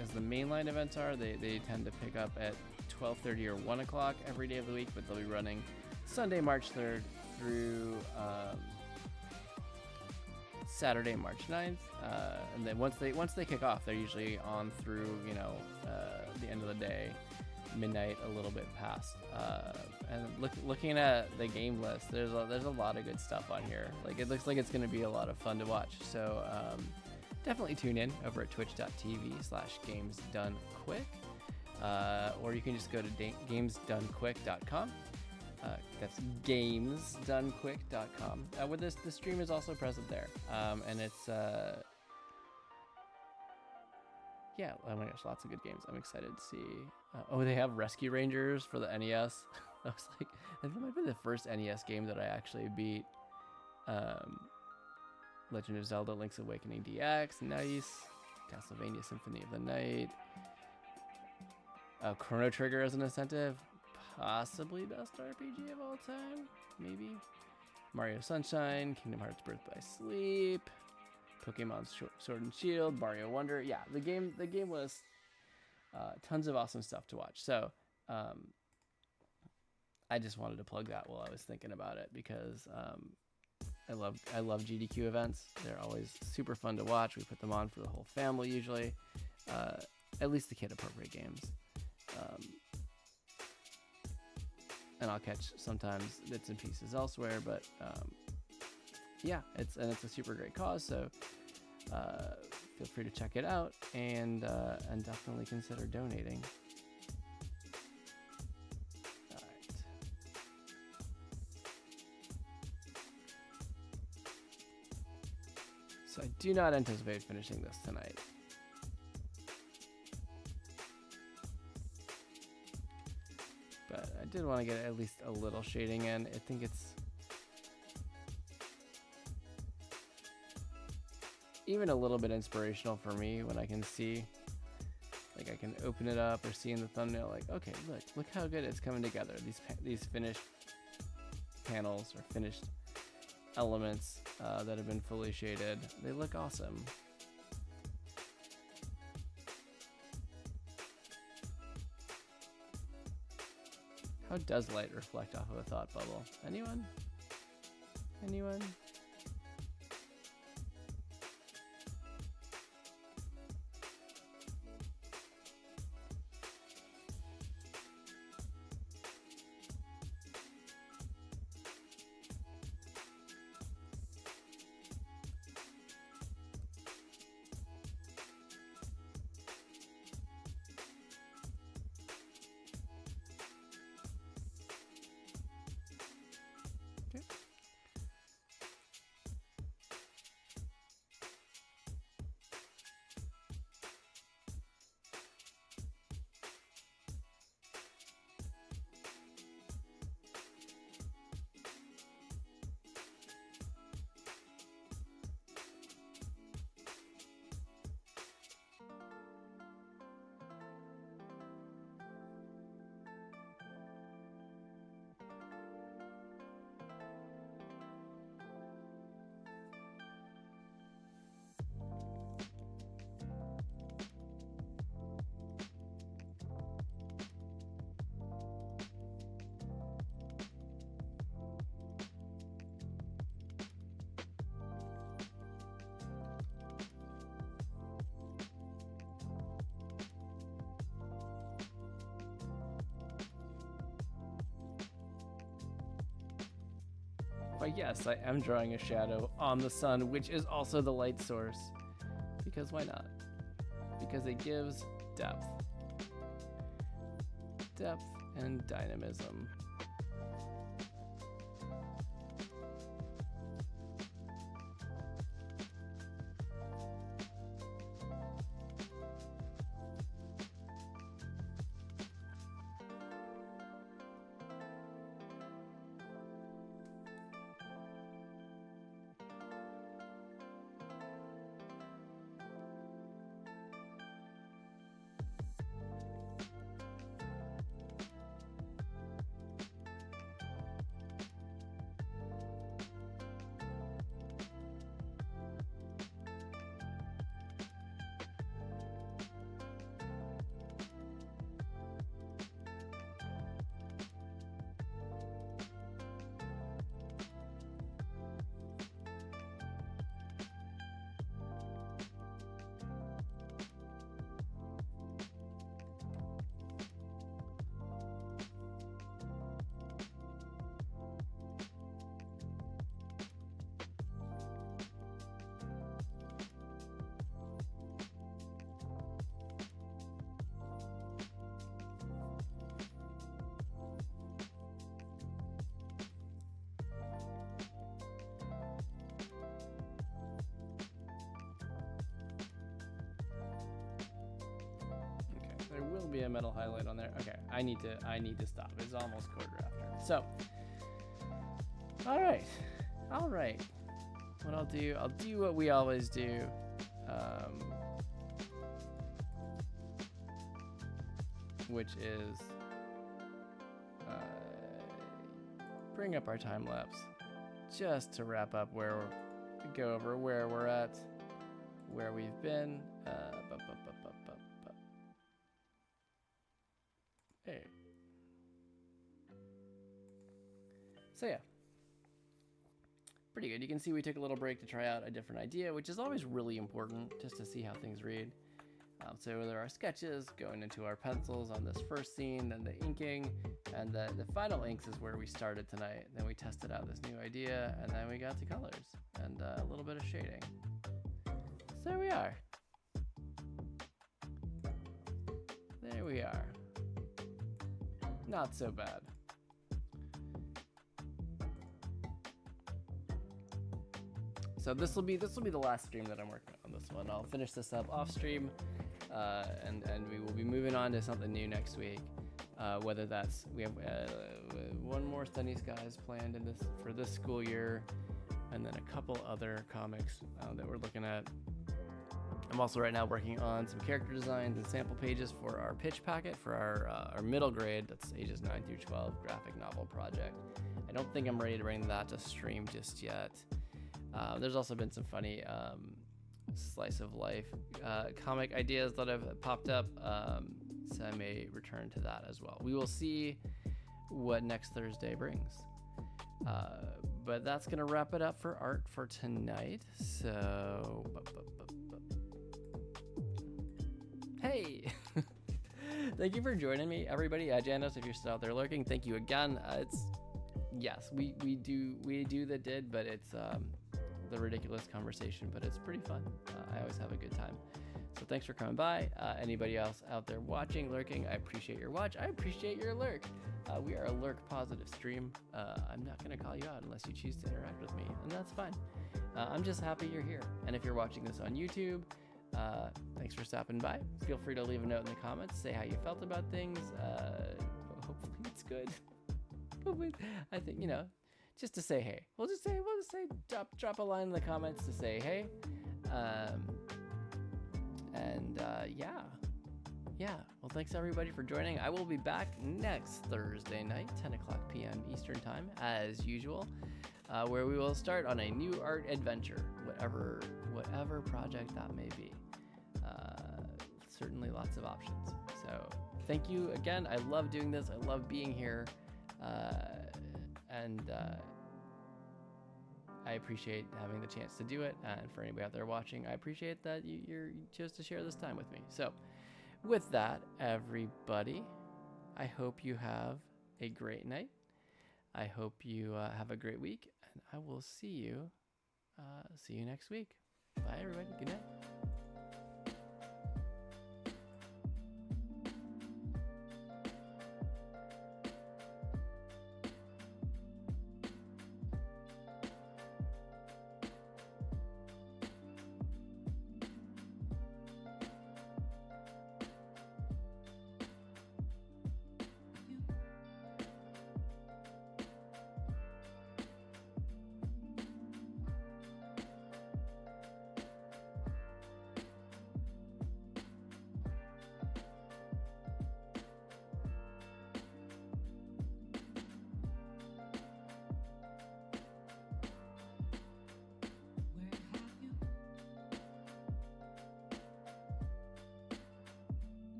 as the mainline events are. They tend to pick up at 12:30 or 1 o'clock every day of the week, but they'll be running Sunday, March 3rd through Saturday, March 9th. And then once they kick off, they're usually on through, the end of the day, midnight, a little bit past. And looking at the game list, there's a lot of good stuff on here. Like, it looks like it's going to be a lot of fun to watch. So definitely tune in over at twitch.tv/gamesdonequick, or you can just go to gamesdonequick.com. That's gamesdonequick.com. Where the stream is also present there, and it's yeah, oh my gosh, lots of good games. I'm excited to see. They have Rescue Rangers for the NES. I was like, that might be the first NES game that I actually beat. Legend of Zelda: Link's Awakening DX, nice. Castlevania: Symphony of the Night. Chrono Trigger as an incentive, possibly best RPG of all time, maybe. Mario Sunshine, Kingdom Hearts: Birth by Sleep, Pokémon Sword and Shield, Mario Wonder. Yeah, the game was tons of awesome stuff to watch. So I just wanted to plug that while I was thinking about it, because I love GDQ events. They're always super fun to watch. We put them on for the whole family usually, at least the kid appropriate games. And I'll catch sometimes bits and pieces elsewhere, but yeah, it's a super great cause. So feel free to check it out, and definitely consider donating. All right. So I do not anticipate finishing this tonight. But I did want to get at least a little shading in. I think it's even a little bit inspirational for me when I can see, like, I can open it up or see in the thumbnail, like, okay, look how good it's coming together. These finished panels or finished elements that have been fully shaded, they look awesome. How does light reflect off of a thought bubble? Anyone? Anyone? But yes, I am drawing a shadow on the sun, which is also the light source. Because why not? Because it gives depth. Depth and dynamism. There will be a metal highlight on there. Okay, I need to stop. It's almost quarter after. So, all right. What I'll do what we always do. Which is bring up our time lapse just to wrap up go over where we're at, where we've been. Hey. So yeah, pretty good. You can see we took a little break to try out a different idea, which is always really important just to see how things read. So there are sketches going into our pencils on this first scene, then the inking, and the final inks is where we started tonight. Then we tested out this new idea, and then we got to colors and a little bit of shading. So there we are. There we are. Not so bad. So this will be the last stream that I'm working on this one. I'll finish this up off stream, and we will be moving on to something new next week. Whether that's we have one more Sunny Skies planned for this school year, and then a couple other comics that we're looking at. I'm also right now working on some character designs and sample pages for our pitch packet for our middle grade, that's ages 9 through 12 graphic novel project. I don't think I'm ready to bring that to stream just yet. There's also been some funny slice of life comic ideas that have popped up, so I may return to that as well. We will see what next Thursday brings. But that's gonna wrap it up for art for tonight. So, hey, thank you for joining me, everybody. Janos, if you're still out there lurking, thank you again. Yes, we do the did, but it's the ridiculous conversation, but it's pretty fun. I always have a good time. So thanks for coming by. Anybody else out there watching, lurking, I appreciate your watch. I appreciate your lurk. We are a lurk positive stream. I'm not going to call you out unless you choose to interact with me, and that's fine. I'm just happy you're here. And if you're watching this on YouTube, thanks for stopping by. Feel free to leave a note in the comments, say how you felt about things. Hopefully it's good. Hopefully, I think, just to say hey. We'll just say drop a line in the comments to say hey. Yeah. Well, thanks everybody for joining. I will be back next Thursday night, 10 o'clock p.m. Eastern time, as usual, where we will start on a new art adventure, whatever project that may be. Certainly lots of options. So thank you again. I love doing this. I love being here. And I appreciate having the chance to do it. And for anybody out there watching, I appreciate that you chose to share this time with me. So with that, everybody, I hope you have a great night. I hope you have a great week, and I will see you next week. Bye, everybody. Good night.